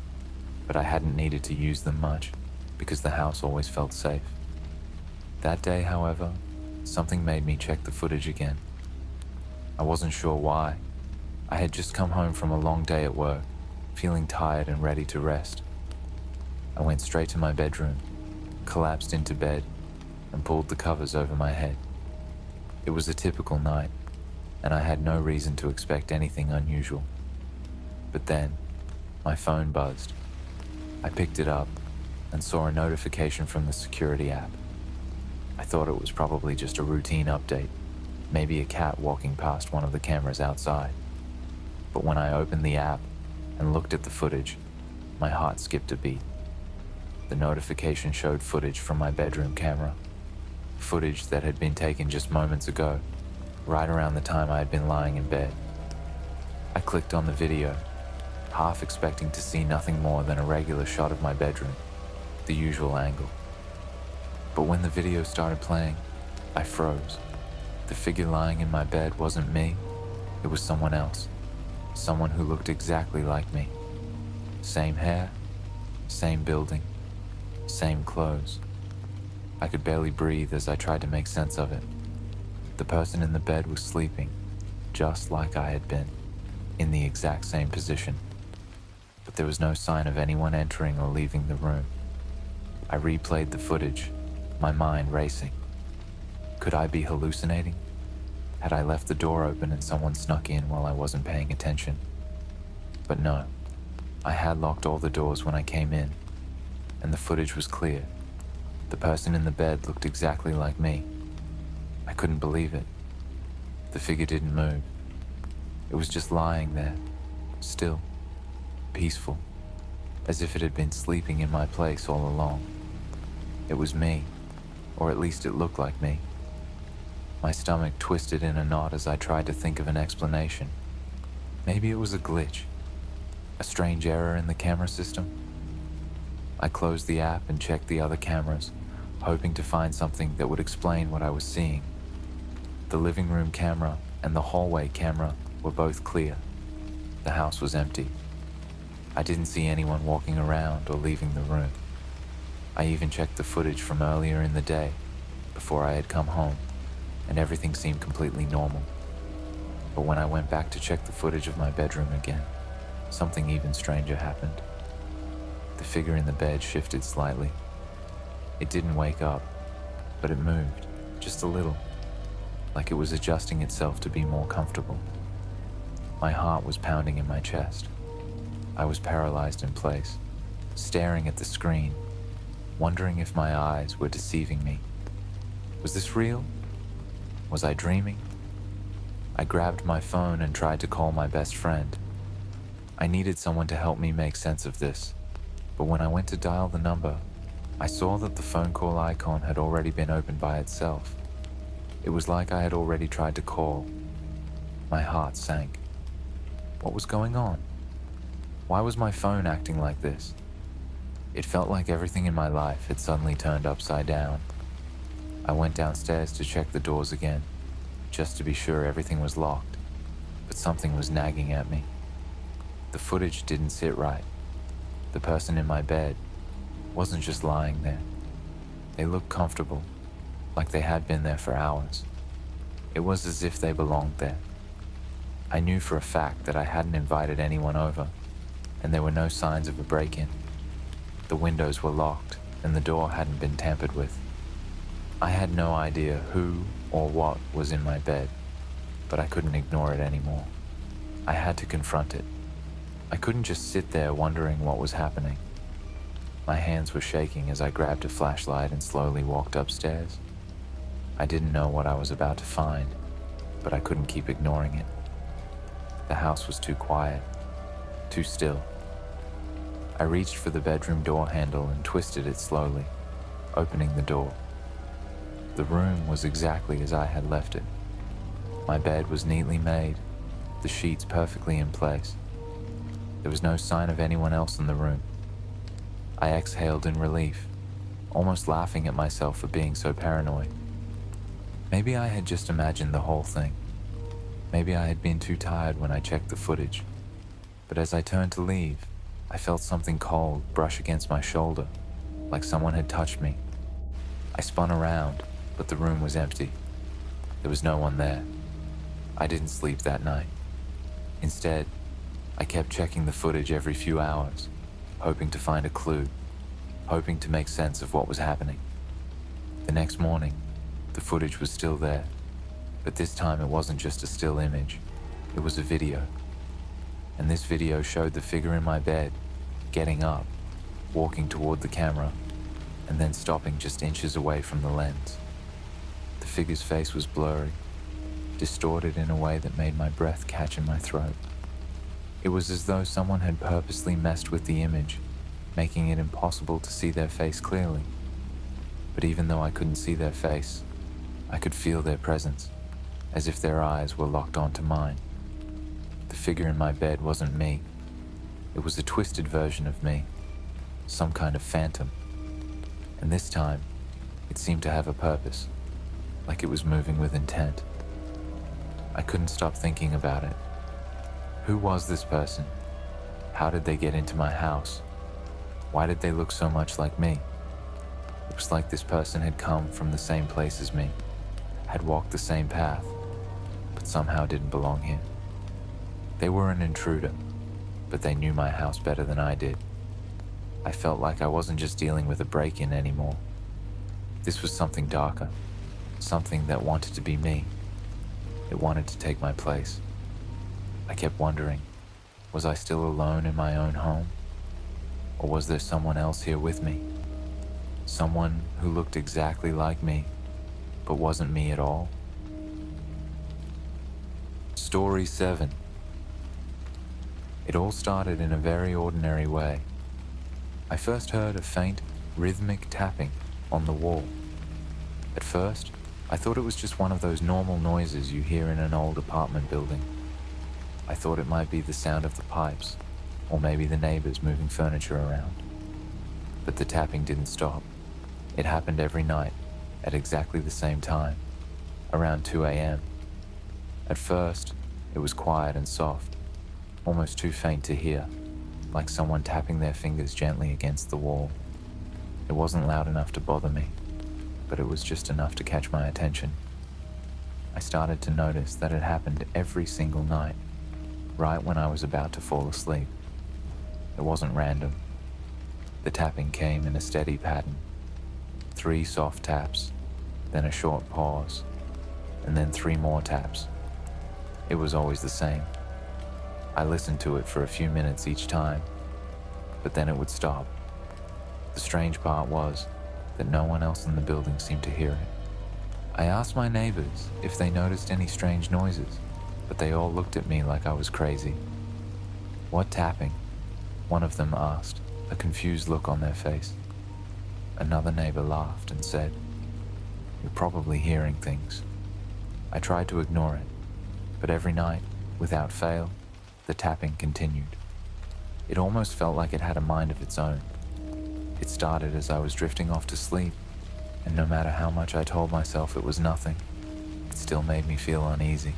but I hadn't needed to use them much because the house always felt safe. That day, however, something made me check the footage again. I wasn't sure why. I had just come home from a long day at work, feeling tired and ready to rest. I went straight to my bedroom, collapsed into bed, and pulled the covers over my head. It was a typical night, and I had no reason to expect anything unusual. But then, my phone buzzed. I picked it up and saw a notification from the security app. I thought it was probably just a routine update, maybe a cat walking past one of the cameras outside. But when I opened the app and looked at the footage, my heart skipped a beat. The notification showed footage from my bedroom camera, footage that had been taken just moments ago, right around the time I had been lying in bed. I clicked on the video, half expecting to see nothing more than a regular shot of my bedroom, the usual angle. But when the video started playing, I froze. The figure lying in my bed wasn't me, it was someone else, someone who looked exactly like me, Same hair, same building, same clothes. I could barely breathe as I tried to make sense of it. The person in the bed was sleeping, just like I had been, in the exact same position. But there was no sign of anyone entering or leaving the room. I replayed the footage, my mind racing. Could I be hallucinating? Had I left the door open and someone snuck in while I wasn't paying attention? But no, I had locked all the doors when I came in, and the footage was clear. The person in the bed looked exactly like me. I couldn't believe it. The figure didn't move. It was just lying there, still, peaceful, as if it had been sleeping in my place all along. It was me, or at least it looked like me. My stomach twisted in a knot as I tried to think of an explanation. Maybe it was a glitch, a strange error in the camera system. I closed the app and checked the other cameras, hoping to find something that would explain what I was seeing. The living room camera and the hallway camera were both clear. The house was empty. I didn't see anyone walking around or leaving the room. I even checked the footage from earlier in the day, before I had come home, and everything seemed completely normal. But when I went back to check the footage of my bedroom again, something even stranger happened. The figure in the bed shifted slightly. It didn't wake up, but it moved, just a little, like it was adjusting itself to be more comfortable. My heart was pounding in my chest. I was paralyzed in place, staring at the screen, wondering if my eyes were deceiving me. Was this real? Was I dreaming? I grabbed my phone and tried to call my best friend. I needed someone to help me make sense of this, but when I went to dial the number, I saw that the phone call icon had already been opened by itself. It was like I had already tried to call. My heart sank. What was going on? Why was my phone acting like this? It felt like everything in my life had suddenly turned upside down. I went downstairs to check the doors again, just to be sure everything was locked, but something was nagging at me. The footage didn't sit right. The person in my bed wasn't just lying there. They looked comfortable, like they had been there for hours. It was as if they belonged there. I knew for a fact that I hadn't invited anyone over, and there were no signs of a break-in. The windows were locked, and the door hadn't been tampered with. I had no idea who or what was in my bed, but I couldn't ignore it anymore. I had to confront it. I couldn't just sit there wondering what was happening. My hands were shaking as I grabbed a flashlight and slowly walked upstairs. I didn't know what I was about to find, but I couldn't keep ignoring it. The house was too quiet, too still. I reached for the bedroom door handle and twisted it slowly, opening the door. The room was exactly as I had left it. My bed was neatly made, the sheets perfectly in place. There was no sign of anyone else in the room. I exhaled in relief, almost laughing at myself for being so paranoid. Maybe I had just imagined the whole thing. Maybe I had been too tired when I checked the footage. But as I turned to leave, I felt something cold brush against my shoulder, like someone had touched me. I spun around, but the room was empty. There was no one there. I didn't sleep that night. Instead, I kept checking the footage every few hours, hoping to find a clue, hoping to make sense of what was happening. The next morning, the footage was still there, but this time it wasn't just a still image, it was a video. And this video showed the figure in my bed getting up, walking toward the camera, and then stopping just inches away from the lens. The figure's face was blurry, distorted in a way that made my breath catch in my throat. It was as though someone had purposely messed with the image, making it impossible to see their face clearly. But even though I couldn't see their face, I could feel their presence, as if their eyes were locked onto mine. The figure in my bed wasn't me. It was a twisted version of me, some kind of phantom. And this time, it seemed to have a purpose, like it was moving with intent. I couldn't stop thinking about it. Who was this person? How did they get into my house? Why did they look so much like me? It was like this person had come from the same place as me, had walked the same path, but somehow didn't belong here. They were an intruder, but they knew my house better than I did. I felt like I wasn't just dealing with a break-in anymore. This was something darker, something that wanted to be me. It wanted to take my place. I kept wondering, was I still alone in my own home? Or was there someone else here with me? Someone who looked exactly like me, but wasn't me at all? Story 7. It all started in a very ordinary way. I first heard a faint, rhythmic tapping on the wall. At first, I thought it was just one of those normal noises you hear in an old apartment building. I thought it might be the sound of the pipes, or maybe the neighbors moving furniture around. But the tapping didn't stop. It happened every night, at exactly the same time, around 2 a.m. At first, it was quiet and soft, almost too faint to hear, like someone tapping their fingers gently against the wall. It wasn't loud enough to bother me, but it was just enough to catch my attention. I started to notice that it happened every single night, right when I was about to fall asleep. It wasn't random. The tapping came in a steady pattern. 3 soft taps, then a short pause, and then 3 more taps. It was always the same. I listened to it for a few minutes each time, but then it would stop. The strange part was that no one else in the building seemed to hear it. I asked my neighbors if they noticed any strange noises, but they all looked at me like I was crazy. "What tapping?" one of them asked, a confused look on their face. Another neighbor laughed and said, "You're probably hearing things." I tried to ignore it, but every night, without fail, the tapping continued. It almost felt like it had a mind of its own. It started as I was drifting off to sleep, and no matter how much I told myself it was nothing, it still made me feel uneasy.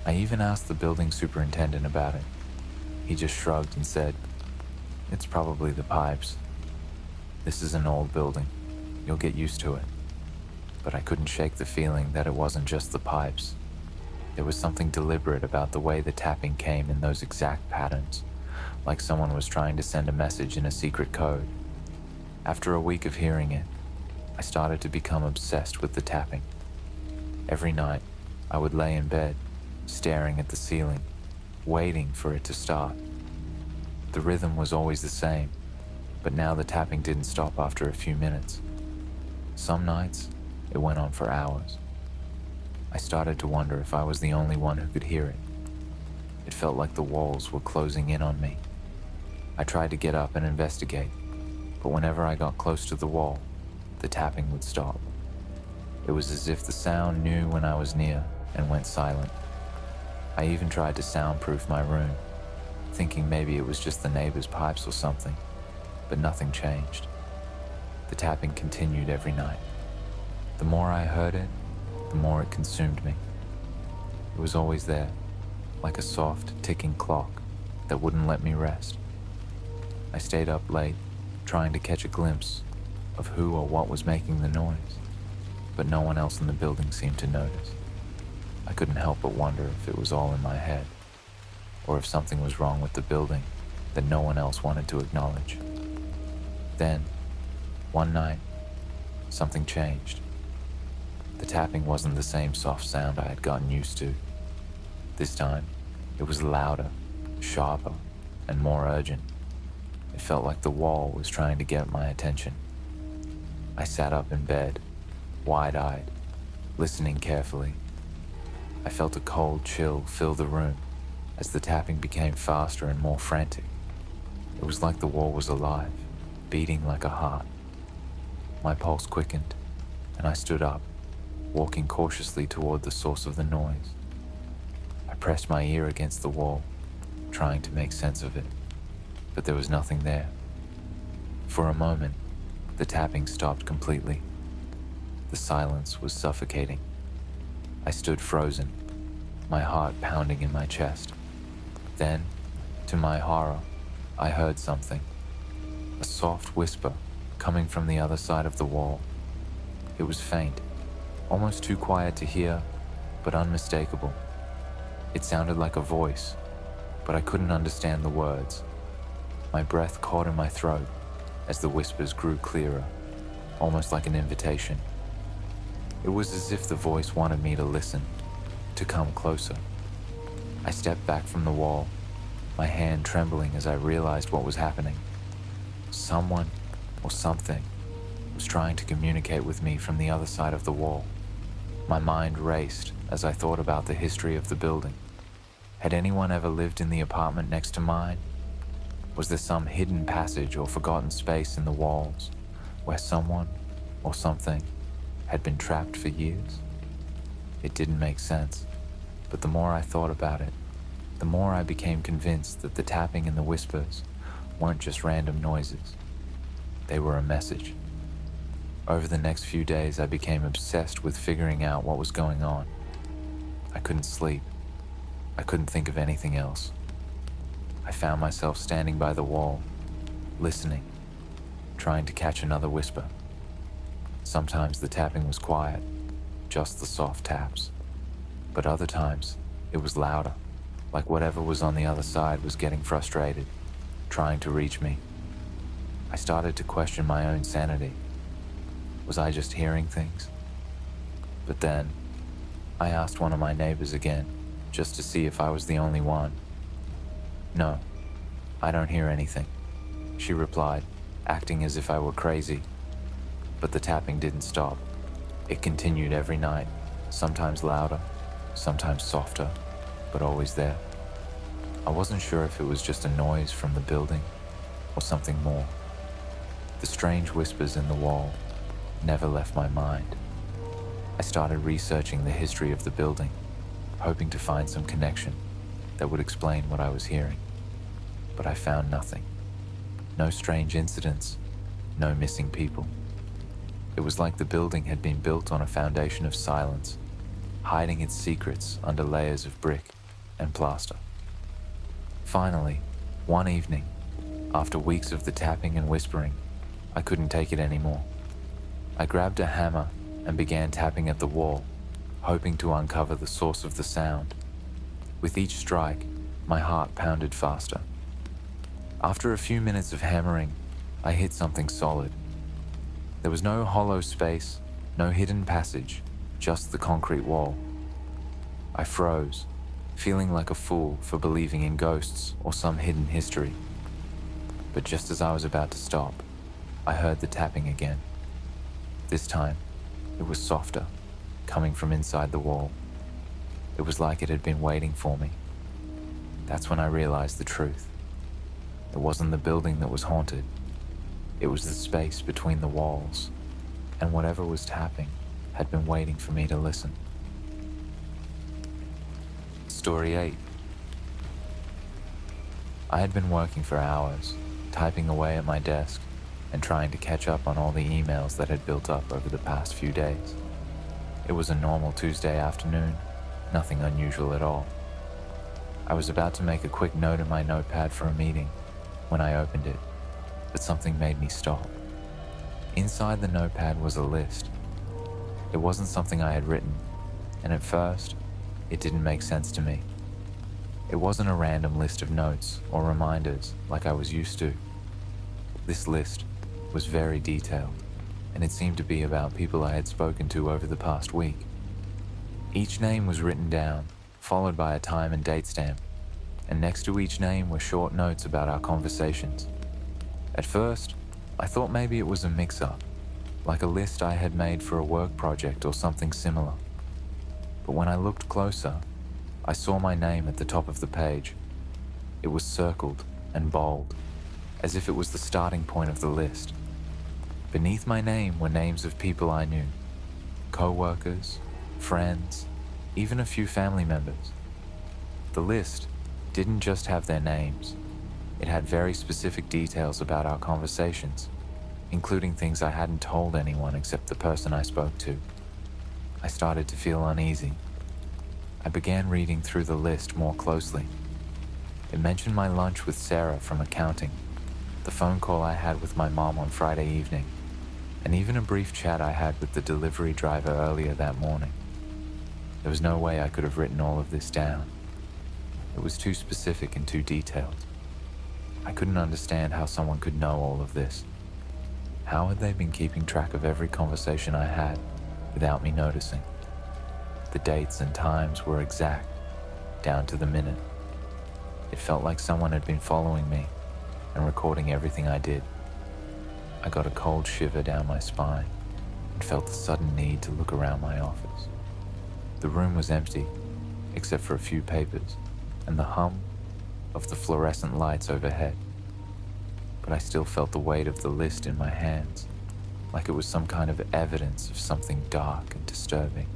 I even asked the building superintendent about it. He just shrugged and said, "It's probably the pipes. This is an old building. You'll get used to it." But I couldn't shake the feeling that it wasn't just the pipes. There was something deliberate about the way the tapping came in those exact patterns, like someone was trying to send a message in a secret code. After a week of hearing it, I started to become obsessed with the tapping. Every night, I would lay in bed, staring at the ceiling, waiting for it to start. The rhythm was always the same, but now the tapping didn't stop after a few minutes. Some nights, it went on for hours. I started to wonder if I was the only one who could hear it. It felt like the walls were closing in on me. I tried to get up and investigate, but whenever I got close to the wall, the tapping would stop. It was as if the sound knew when I was near and went silent. I even tried to soundproof my room, thinking maybe it was just the neighbor's pipes or something, but nothing changed. The tapping continued every night. The more I heard it, the more it consumed me. It was always there, like a soft, ticking clock that wouldn't let me rest. I stayed up late, trying to catch a glimpse of who or what was making the noise, but no one else in the building seemed to notice. I couldn't help but wonder if it was all in my head, or if something was wrong with the building that no one else wanted to acknowledge. Then, one night, something changed. The tapping wasn't the same soft sound I had gotten used to. This time, it was louder, sharper, and more urgent. It felt like the wall was trying to get my attention. I sat up in bed, wide-eyed, listening carefully. I felt a cold chill fill the room as the tapping became faster and more frantic. It was like the wall was alive, beating like a heart. My pulse quickened, and I stood up, walking cautiously toward the source of the noise. I pressed my ear against the wall, trying to make sense of it, but there was nothing there. For a moment, the tapping stopped completely. The silence was suffocating. I stood frozen, my heart pounding in my chest. Then, to my horror, I heard something, a soft whisper coming from the other side of the wall. It was faint, almost too quiet to hear, but unmistakable. It sounded like a voice, but I couldn't understand the words. My breath caught in my throat as the whispers grew clearer, almost like an invitation. It was as if the voice wanted me to listen, to come closer. I stepped back from the wall, my hand trembling as I realized what was happening. Someone or something was trying to communicate with me from the other side of the wall. My mind raced as I thought about the history of the building. Had anyone ever lived in the apartment next to mine? Was there some hidden passage or forgotten space in the walls where someone or something had been trapped for years? It didn't make sense, but the more I thought about it, the more I became convinced that the tapping and the whispers weren't just random noises. They were a message. Over the next few days, I became obsessed with figuring out what was going on. I couldn't sleep. I couldn't think of anything else. I found myself standing by the wall, listening, trying to catch another whisper. Sometimes the tapping was quiet, just the soft taps. But other times, it was louder, like whatever was on the other side was getting frustrated, trying to reach me. I started to question my own sanity. Was I just hearing things? But then, I asked one of my neighbors again, just to see if I was the only one. "No, I don't hear anything," she replied, acting as if I were crazy. But the tapping didn't stop. It continued every night, sometimes louder, sometimes softer, but always there. I wasn't sure if it was just a noise from the building or something more. The strange whispers in the wall never left my mind. I started researching the history of the building, hoping to find some connection that would explain what I was hearing. But I found nothing. No strange incidents, no missing people. It was like the building had been built on a foundation of silence, hiding its secrets under layers of brick and plaster. Finally, one evening, after weeks of the tapping and whispering, I couldn't take it anymore. I grabbed a hammer and began tapping at the wall, hoping to uncover the source of the sound. With each strike, my heart pounded faster. After a few minutes of hammering, I hit something solid. There was no hollow space, no hidden passage, just the concrete wall. I froze, feeling like a fool for believing in ghosts or some hidden history. But just as I was about to stop, I heard the tapping again. This time, it was softer, coming from inside the wall. It was like it had been waiting for me. That's when I realized the truth. It wasn't the building that was haunted. It was the space between the walls, and whatever was tapping had been waiting for me to listen. Story 8. I had been working for hours, typing away at my desk and trying to catch up on all the emails that had built up over the past few days. It was a normal Tuesday afternoon, nothing unusual at all. I was about to make a quick note in my notepad for a meeting when I opened it, but something made me stop. Inside the notepad was a list. It wasn't something I had written, and at first, it didn't make sense to me. It wasn't a random list of notes or reminders like I was used to. This list was very detailed, and it seemed to be about people I had spoken to over the past week. Each name was written down, followed by a time and date stamp, and next to each name were short notes about our conversations. At first, I thought maybe it was a mix-up, like a list I had made for a work project or something similar. But when I looked closer, I saw my name at the top of the page. It was circled and bold, as if it was the starting point of the list. Beneath my name were names of people I knew, co-workers, friends, even a few family members. The list didn't just have their names. It had very specific details about our conversations, including things I hadn't told anyone except the person I spoke to. I started to feel uneasy. I began reading through the list more closely. It mentioned my lunch with Sarah from accounting, the phone call I had with my mom on Friday evening, and even a brief chat I had with the delivery driver earlier that morning. There was no way I could have written all of this down. It was too specific and too detailed. I couldn't understand how someone could know all of this. How had they been keeping track of every conversation I had without me noticing? The dates and times were exact, down to the minute. It felt like someone had been following me and recording everything I did. I got a cold shiver down my spine and felt the sudden need to look around my office. The room was empty, except for a few papers and the hum of the fluorescent lights overhead. But I still felt the weight of the list in my hands, like it was some kind of evidence of something dark and disturbing.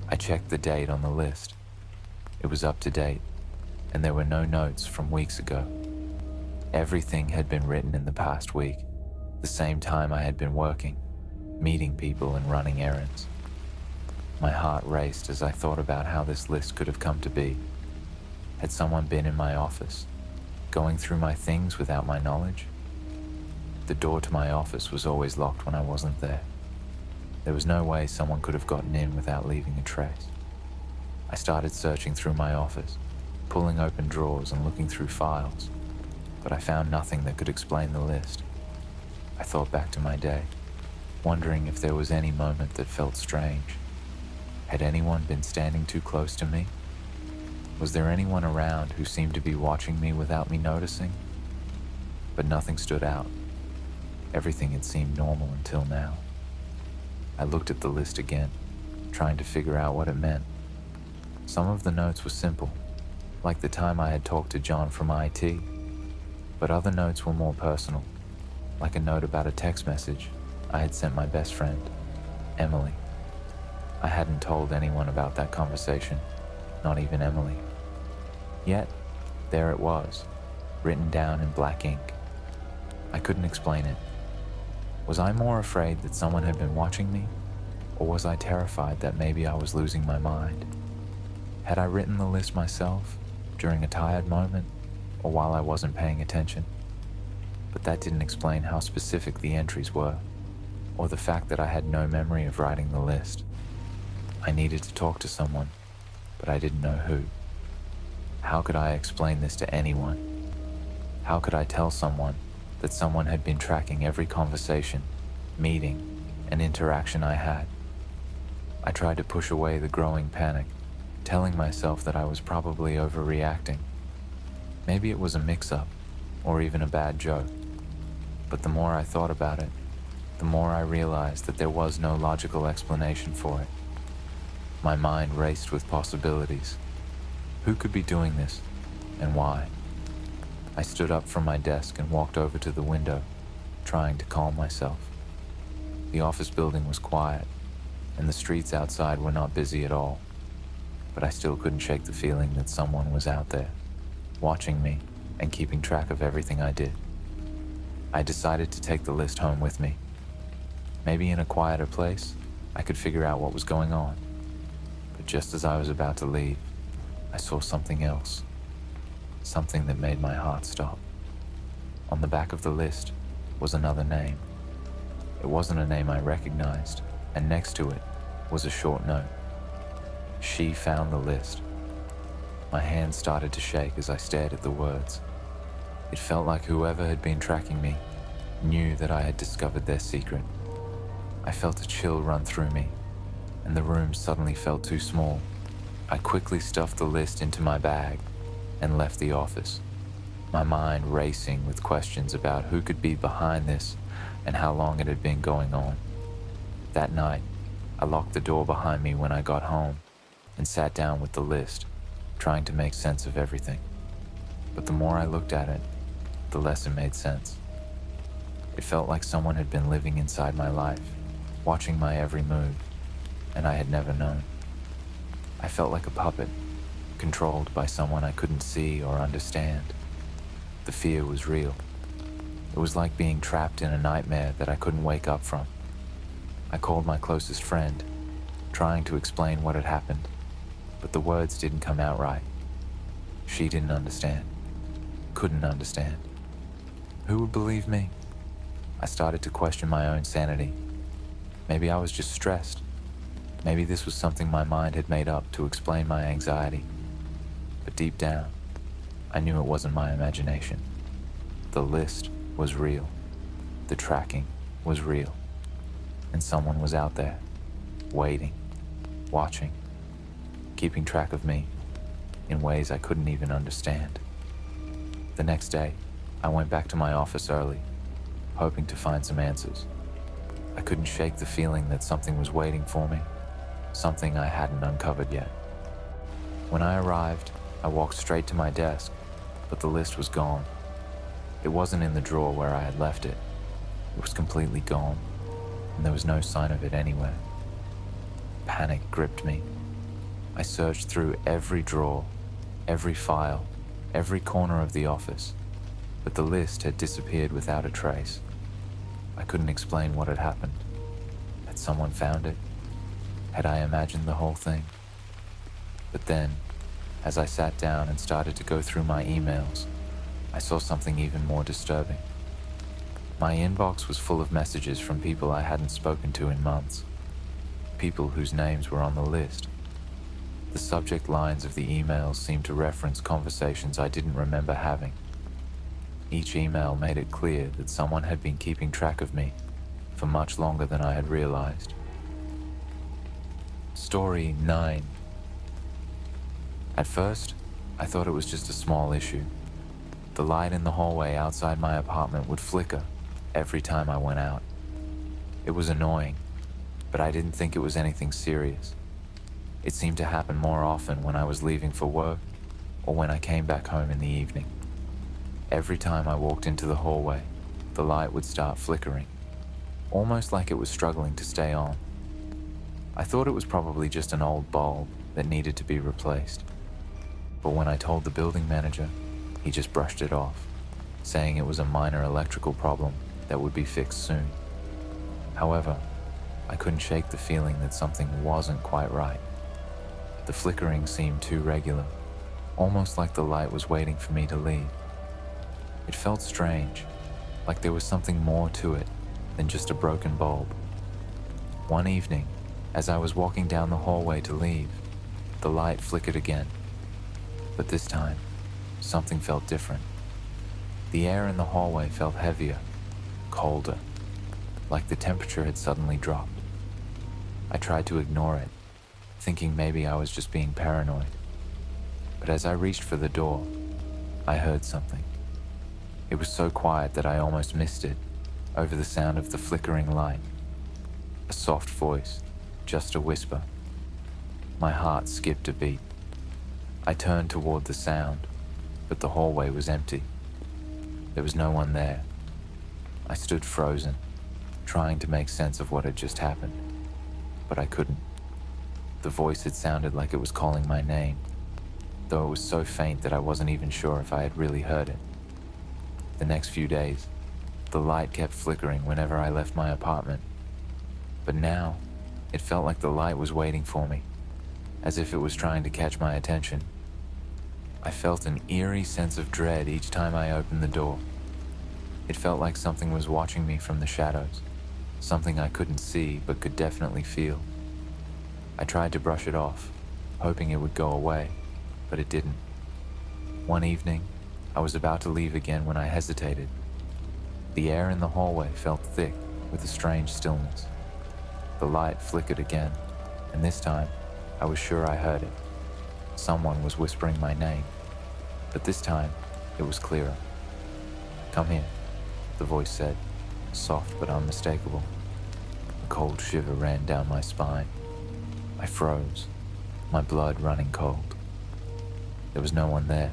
I checked the date on the list. It was up to date, and there were no notes from weeks ago. Everything had been written in the past week, the same time I had been working, meeting people and running errands. My heart raced as I thought about how this list could have come to be. Had someone been in my office, going through my things without my knowledge? The door to my office was always locked when I wasn't there. There was no way someone could have gotten in without leaving a trace. I started searching through my office, pulling open drawers and looking through files, but I found nothing that could explain the list. I thought back to my day, wondering if there was any moment that felt strange. Had anyone been standing too close to me? Was there anyone around who seemed to be watching me without me noticing? But nothing stood out. Everything had seemed normal until now. I looked at the list again, trying to figure out what it meant. Some of the notes were simple, like the time I had talked to John from IT, but other notes were more personal, like a note about a text message I had sent my best friend, Emily. I hadn't told anyone about that conversation, not even Emily. Yet, there it was, written down in black ink. I couldn't explain it. Was I more afraid that someone had been watching me, or was I terrified that maybe I was losing my mind? Had I written the list myself, during a tired moment, or while I wasn't paying attention? But that didn't explain how specific the entries were, or the fact that I had no memory of writing the list. I needed to talk to someone, but I didn't know who. How could I explain this to anyone? How could I tell someone that someone had been tracking every conversation, meeting, and interaction I had? I tried to push away the growing panic, telling myself that I was probably overreacting. Maybe it was a mix-up, or even a bad joke. But the more I thought about it, the more I realized that there was no logical explanation for it. My mind raced with possibilities. Who could be doing this, and why? I stood up from my desk and walked over to the window, trying to calm myself. The office building was quiet, and the streets outside were not busy at all. But I still couldn't shake the feeling that someone was out there, watching me and keeping track of everything I did. I decided to take the list home with me. Maybe in a quieter place, I could figure out what was going on. But just as I was about to leave, I saw something else. Something that made my heart stop. On the back of the list was another name. It wasn't a name I recognized, and next to it was a short note. She found the list. My hands started to shake as I stared at the words. It felt like whoever had been tracking me knew that I had discovered their secret. I felt a chill run through me, and the room suddenly felt too small. I quickly stuffed the list into my bag and left the office, my mind racing with questions about who could be behind this and how long it had been going on. That night, I locked the door behind me when I got home and sat down with the list, trying to make sense of everything. But the more I looked at it, the less it made sense. It felt like someone had been living inside my life, watching my every move, and I had never known. I felt like a puppet, controlled by someone I couldn't see or understand. The fear was real. It was like being trapped in a nightmare that I couldn't wake up from. I called my closest friend, trying to explain what had happened, but the words didn't come out right. She didn't understand. couldn't understand. Who would believe me? I started to question my own sanity. Maybe I was just stressed. Maybe this was something my mind had made up to explain my anxiety. But deep down, I knew it wasn't my imagination. The list was real. The tracking was real. And someone was out there, waiting, watching, keeping track of me in ways I couldn't even understand. The next day, I went back to my office early, hoping to find some answers. I couldn't shake the feeling that something was waiting for me, something I hadn't uncovered yet. When I arrived, I walked straight to my desk, but the list was gone. It wasn't in the drawer where I had left it. It was completely gone, and there was no sign of it anywhere. Panic gripped me. I searched through every drawer, every file, every corner of the office, but the list had disappeared without a trace. I couldn't explain what had happened. Had someone found it? Had I imagined the whole thing? But then, as I sat down and started to go through my emails, I saw something even more disturbing. My inbox was full of messages from people I hadn't spoken to in months, people whose names were on the list. The subject lines of the emails seemed to reference conversations I didn't remember having. Each email made it clear that someone had been keeping track of me for much longer than I had realized. Story 9. At first, I thought it was just a small issue. The light in the hallway outside my apartment would flicker every time I went out. It was annoying, but I didn't think it was anything serious. It seemed to happen more often when I was leaving for work or when I came back home in the evening. Every time I walked into the hallway, the light would start flickering, almost like it was struggling to stay on. I thought it was probably just an old bulb that needed to be replaced. But when I told the building manager, he just brushed it off, saying it was a minor electrical problem that would be fixed soon. However, I couldn't shake the feeling that something wasn't quite right. The flickering seemed too regular, almost like the light was waiting for me to leave. It felt strange, like there was something more to it than just a broken bulb. One evening, as I was walking down the hallway to leave, the light flickered again. But this time, something felt different. The air in the hallway felt heavier, colder, like the temperature had suddenly dropped. I tried to ignore it, thinking maybe I was just being paranoid. But as I reached for the door, I heard something. It was so quiet that I almost missed it, over the sound of the flickering light. A soft voice, just a whisper. My heart skipped a beat. I turned toward the sound, but the hallway was empty. There was no one there. I stood frozen, trying to make sense of what had just happened, but I couldn't. The voice had sounded like it was calling my name, though it was so faint that I wasn't even sure if I had really heard it. The next few days, the light kept flickering whenever I left my apartment, but now it felt like the light was waiting for me, as if it was trying to catch my attention. I felt an eerie sense of dread each time I opened the door. It felt like something was watching me from the shadows, something I couldn't see but could definitely feel. I tried to brush it off, hoping it would go away, but it didn't. One evening, I was about to leave again when I hesitated. The air in the hallway felt thick with a strange stillness. The light flickered again, and this time, I was sure I heard it. Someone was whispering my name, but this time, it was clearer. "Come here," the voice said, soft but unmistakable. A cold shiver ran down my spine. I froze, my blood running cold. There was no one there,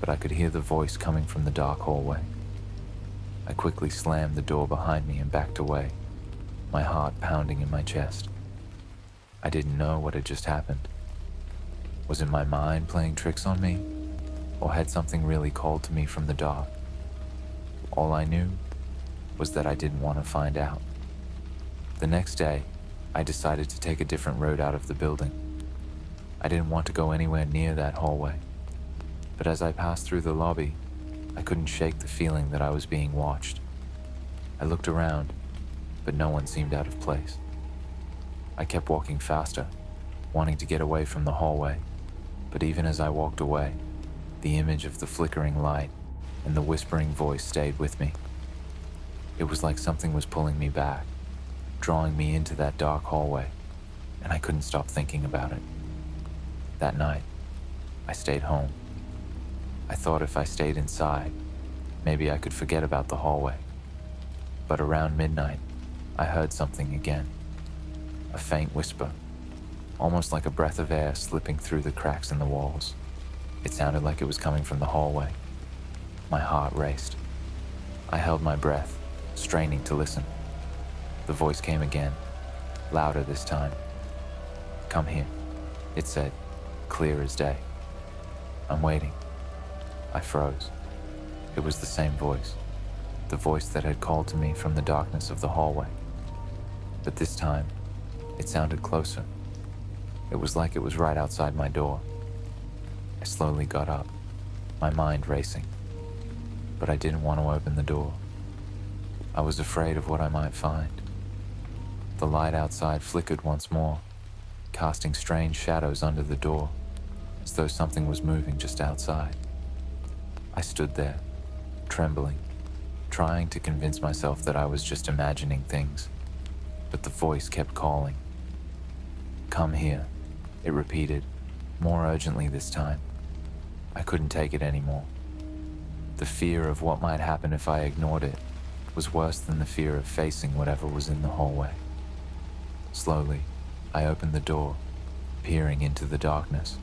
but I could hear the voice coming from the dark hallway. I quickly slammed the door behind me and backed away, my heart pounding in my chest. I didn't know what had just happened. Was it my mind playing tricks on me, or had something really called to me from the dark? All I knew was that I didn't want to find out. The next day, I decided to take a different road out of the building. I didn't want to go anywhere near that hallway. But as I passed through the lobby, I couldn't shake the feeling that I was being watched. I looked around, but no one seemed out of place. I kept walking faster, wanting to get away from the hallway, but even as I walked away, the image of the flickering light and the whispering voice stayed with me. It was like something was pulling me back, drawing me into that dark hallway, and I couldn't stop thinking about it. That night, I stayed home. I thought if I stayed inside, maybe I could forget about the hallway. But around midnight, I heard something again. A faint whisper, almost like a breath of air slipping through the cracks in the walls. It sounded like it was coming from the hallway. My heart raced. I held my breath, straining to listen. The voice came again, louder this time. "Come here," it said, clear as day. "I'm waiting." I froze. It was the same voice, the voice that had called to me from the darkness of the hallway. But this time, it sounded closer. It was like it was right outside my door. I slowly got up, my mind racing. But I didn't want to open the door. I was afraid of what I might find. The light outside flickered once more, casting strange shadows under the door, as though something was moving just outside. I stood there, trembling, trying to convince myself that I was just imagining things. But the voice kept calling. "Come here," it repeated, more urgently this time. I couldn't take it anymore. The fear of what might happen if I ignored it was worse than the fear of facing whatever was in the hallway. Slowly, I opened the door, peering into the darkness.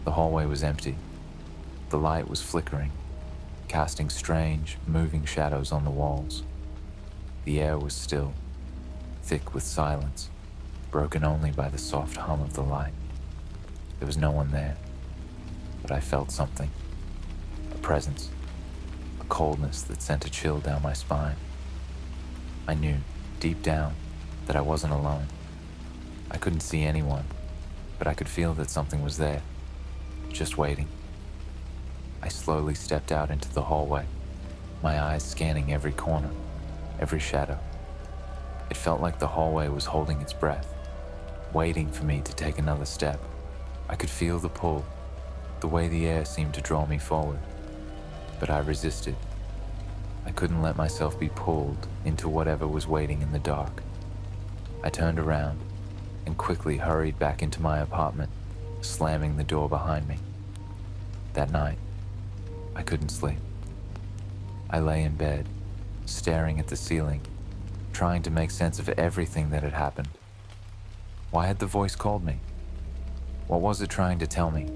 The hallway was empty. The light was flickering, casting strange, moving shadows on the walls. The air was still, thick with silence, broken only by the soft hum of the light. There was no one there, but I felt something. A presence, a coldness that sent a chill down my spine. I knew, deep down, that I wasn't alone. I couldn't see anyone, but I could feel that something was there, just waiting. I slowly stepped out into the hallway, my eyes scanning every corner, every shadow. It felt like the hallway was holding its breath, waiting for me to take another step. I could feel the pull, the way the air seemed to draw me forward. But I resisted. I couldn't let myself be pulled into whatever was waiting in the dark. I turned around and quickly hurried back into my apartment, slamming the door behind me. That night, I couldn't sleep. I lay in bed, staring at the ceiling, trying to make sense of everything that had happened. Why had the voice called me? What was it trying to tell me?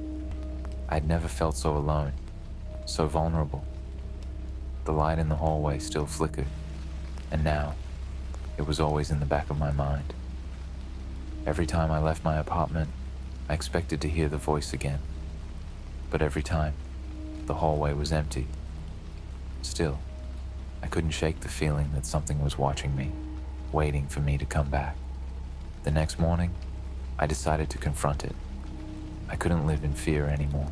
I'd never felt so alone, so vulnerable. The light in the hallway still flickered, and now, it was always in the back of my mind. Every time I left my apartment, I expected to hear the voice again. But every time, the hallway was empty. Still, I couldn't shake the feeling that something was watching me, waiting for me to come back. The next morning, I decided to confront it. I couldn't live in fear anymore.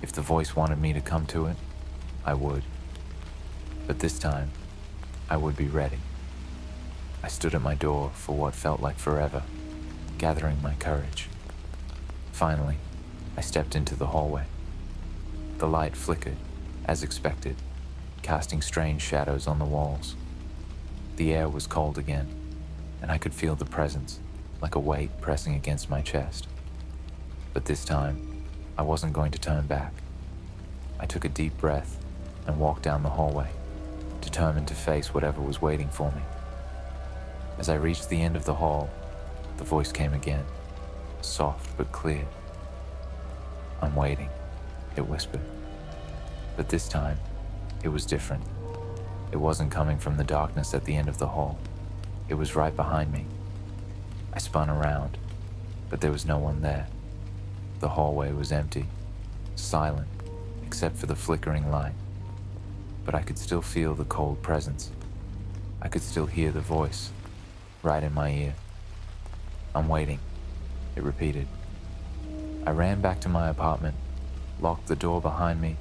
If the voice wanted me to come to it, I would. But this time, I would be ready. I stood at my door for what felt like forever, gathering my courage. Finally, I stepped into the hallway. The light flickered, as expected, casting strange shadows on the walls. The air was cold again, and I could feel the presence, like a weight pressing against my chest. But this time, I wasn't going to turn back. I took a deep breath and walked down the hallway, determined to face whatever was waiting for me. As I reached the end of the hall, the voice came again, soft but clear. "I'm waiting," it whispered. But this time, it was different. It wasn't coming from the darkness at the end of the hall. It was right behind me. I spun around, but there was no one there. The hallway was empty, silent, except for the flickering light. But I could still feel the cold presence. I could still hear the voice, right in my ear. "I'm waiting," it repeated. I ran back to my apartment, locked the door behind me,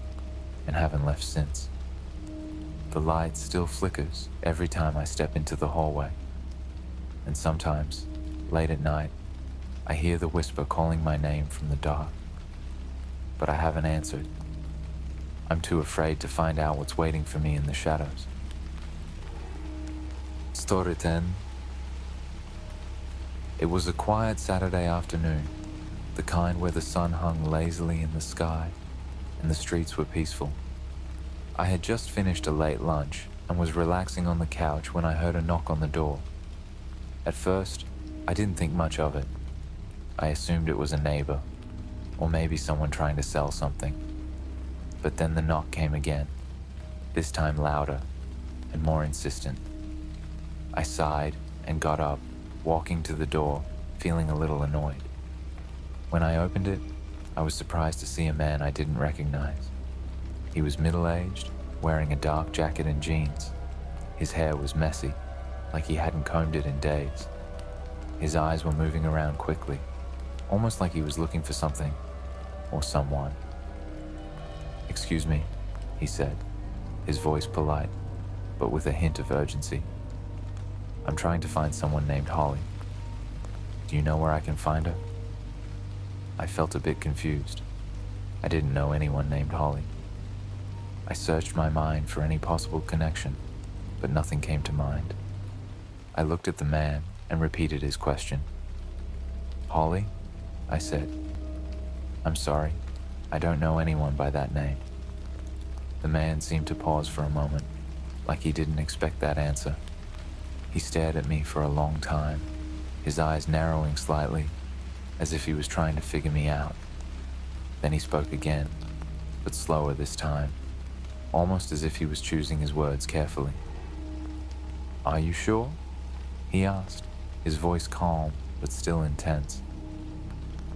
and haven't left since. The light still flickers every time I step into the hallway, and sometimes, late at night, I hear the whisper calling my name from the dark. But I haven't answered. I'm too afraid to find out what's waiting for me in the shadows. Story 10. It was a quiet Saturday afternoon, the kind where the sun hung lazily in the sky and the streets were peaceful. I had just finished a late lunch and was relaxing on the couch when I heard a knock on the door. At first, I didn't think much of it. I assumed it was a neighbor, or maybe someone trying to sell something. But then the knock came again, this time louder and more insistent. I sighed and got up, walking to the door, feeling a little annoyed. When I opened it, I was surprised to see a man I didn't recognize. He was middle-aged, wearing a dark jacket and jeans. His hair was messy, like he hadn't combed it in days. His eyes were moving around quickly, almost like he was looking for something or someone. "Excuse me," he said, his voice polite, but with a hint of urgency. "I'm trying to find someone named Holly. Do you know where I can find her?" I felt a bit confused. I didn't know anyone named Holly. I searched my mind for any possible connection, but nothing came to mind. I looked at the man and repeated his question. "Holly?" I said. "I'm sorry, I don't know anyone by that name." The man seemed to pause for a moment, like he didn't expect that answer. He stared at me for a long time, his eyes narrowing slightly, as if he was trying to figure me out. Then he spoke again, but slower this time, almost as if he was choosing his words carefully. "Are you sure?" he asked, his voice calm but still intense.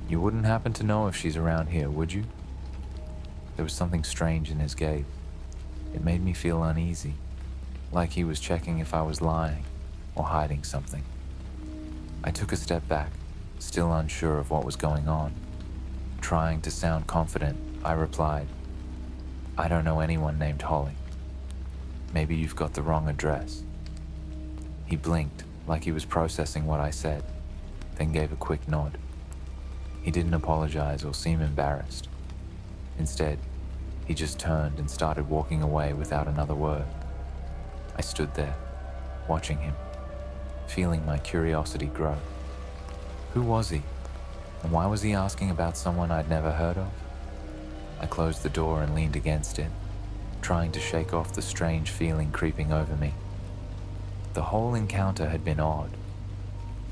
"You wouldn't happen to know if she's around here, would you?" There was something strange in his gaze. It made me feel uneasy, like he was checking if I was lying or hiding something. I took a step back, still unsure of what was going on. Trying to sound confident, I replied, "I don't know anyone named Holly. Maybe you've got the wrong address." He blinked, like he was processing what I said, then gave a quick nod. He didn't apologize or seem embarrassed. Instead, he just turned and started walking away without another word. I stood there, watching him, feeling my curiosity grow. Who was he? And why was he asking about someone I'd never heard of? I closed the door and leaned against it, trying to shake off the strange feeling creeping over me. The whole encounter had been odd.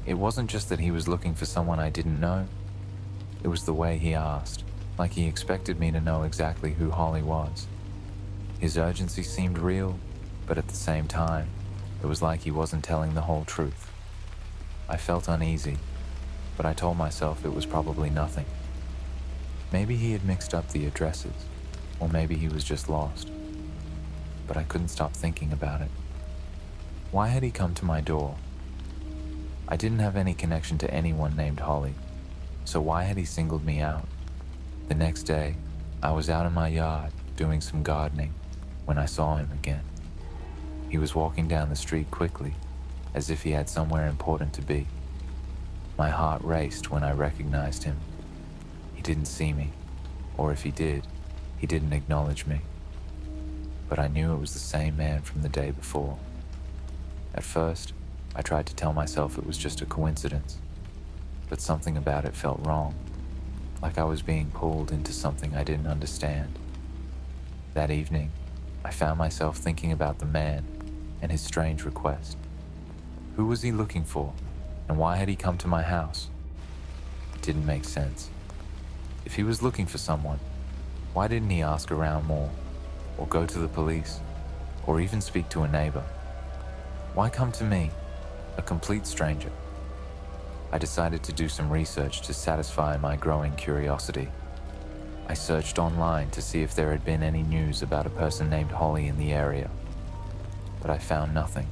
It wasn't just that he was looking for someone I didn't know. It was the way he asked, like he expected me to know exactly who Holly was. His urgency seemed real, but at the same time, it was like he wasn't telling the whole truth. I felt uneasy, but I told myself it was probably nothing. Maybe he had mixed up the addresses, or maybe he was just lost. But I couldn't stop thinking about it. Why had he come to my door? I didn't have any connection to anyone named Holly, so why had he singled me out? The next day, I was out in my yard doing some gardening when I saw him again. He was walking down the street quickly, as if he had somewhere important to be. My heart raced when I recognized him. He didn't see me, or if he did, he didn't acknowledge me. But I knew it was the same man from the day before. At first, I tried to tell myself it was just a coincidence, but something about it felt wrong, like I was being pulled into something I didn't understand. That evening, I found myself thinking about the man and his strange request. Who was he looking for, and why had he come to my house? It didn't make sense. If he was looking for someone, why didn't he ask around more, or go to the police, or even speak to a neighbor? Why come to me, a complete stranger? I decided to do some research to satisfy my growing curiosity. I searched online to see if there had been any news about a person named Holly in the area, but I found nothing.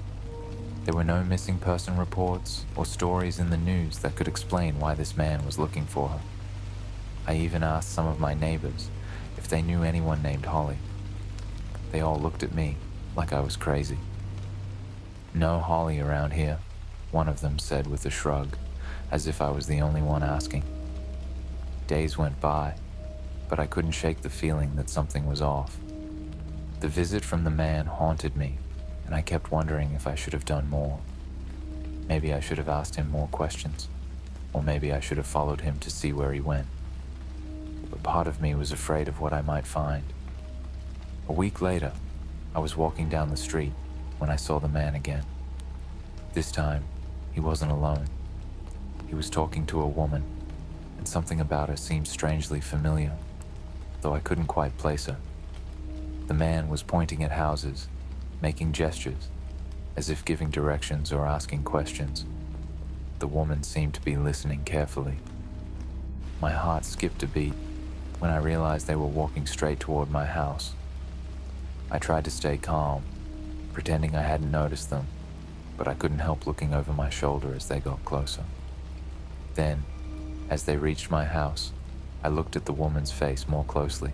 There were no missing person reports or stories in the news that could explain why this man was looking for her. I even asked some of my neighbors if they knew anyone named Holly, They all looked at me like I was crazy. "No Holly around here," one of them said with a shrug, as if I was the only one asking. Days went by, but I couldn't shake the feeling that something was off. The visit from the man haunted me, and I kept wondering if I should have done more. Maybe I should have asked him more questions, or maybe I should have followed him to see where he went. But part of me was afraid of what I might find. A week later, I was walking down the street when I saw the man again. This time, he wasn't alone. He was talking to a woman, and something about her seemed strangely familiar, though I couldn't quite place her. The man was pointing at houses, making gestures, as if giving directions or asking questions. The woman seemed to be listening carefully. My heart skipped a beat when I realized they were walking straight toward my house. I tried to stay calm, pretending I hadn't noticed them, but I couldn't help looking over my shoulder as they got closer. Then, as they reached my house, I looked at the woman's face more closely.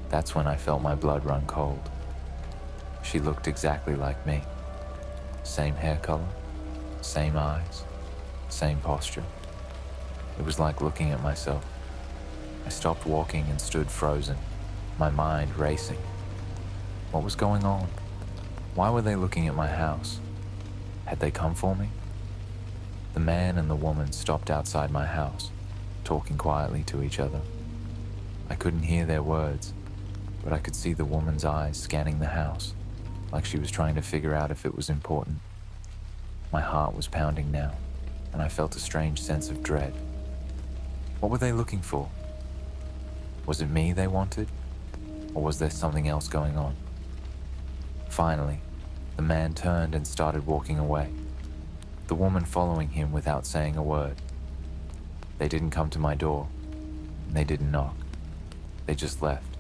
That's when I felt my blood run cold. She looked exactly like me. Same hair color, same eyes, same posture. It was like looking at myself. I stopped walking and stood frozen, my mind racing. What was going on? Why were they looking at my house? Had they come for me? The man and the woman stopped outside my house, talking quietly to each other. I couldn't hear their words, but I could see the woman's eyes scanning the house, like she was trying to figure out if it was important. My heart was pounding now, and I felt a strange sense of dread. What were they looking for? Was it me they wanted? Or was there something else going on? Finally, the man turned and started walking away, the woman following him without saying a word. They didn't come to my door, and they didn't knock. They just left.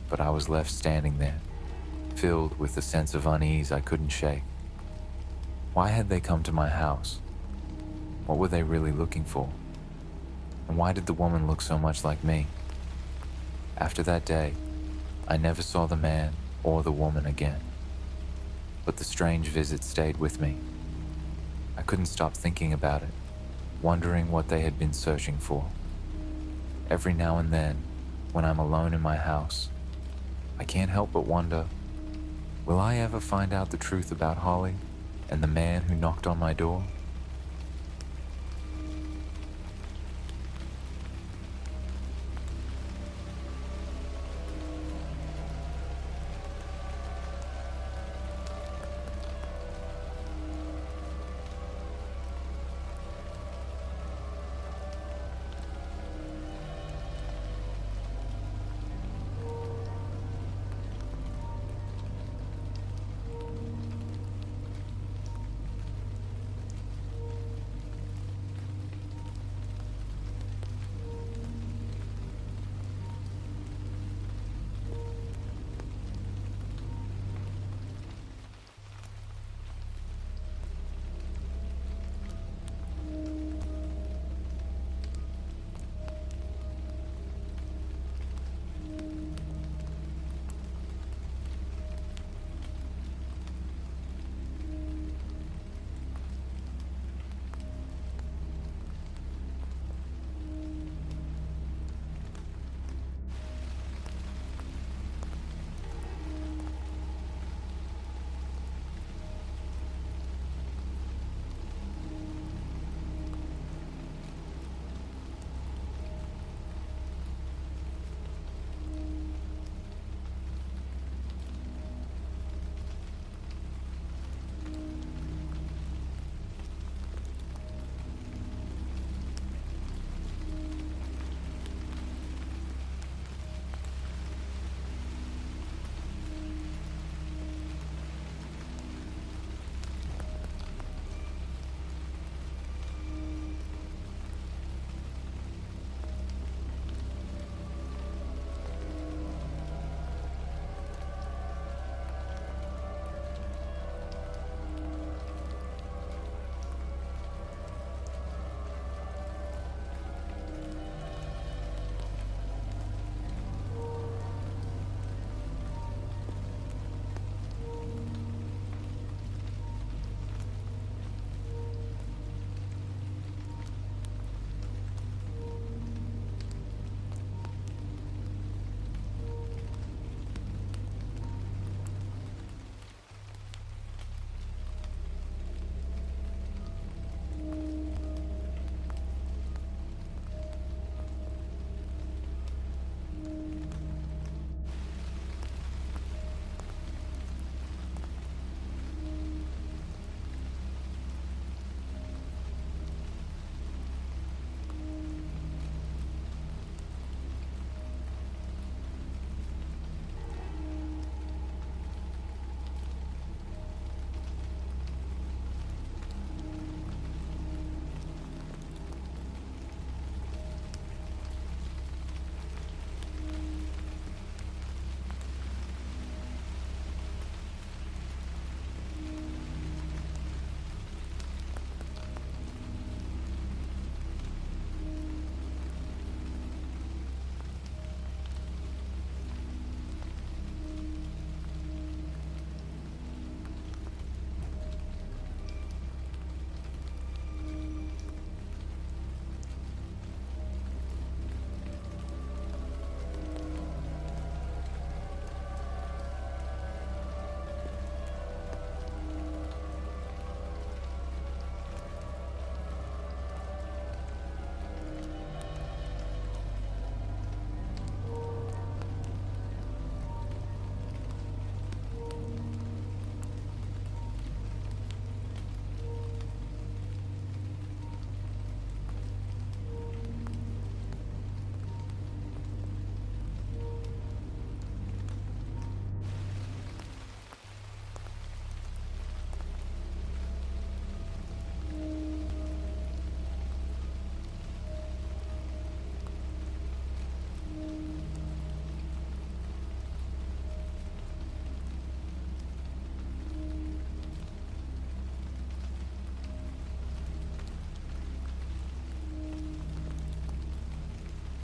But I was left standing there, filled with a sense of unease I couldn't shake. Why had they come to my house? What were they really looking for? And why did the woman look so much like me? After that day, I never saw the man or the woman again. But the strange visit stayed with me. I couldn't stop thinking about it, wondering what they had been searching for. Every now and then, when I'm alone in my house, I can't help but wonder, will I ever find out the truth about Holly and the man who knocked on my door?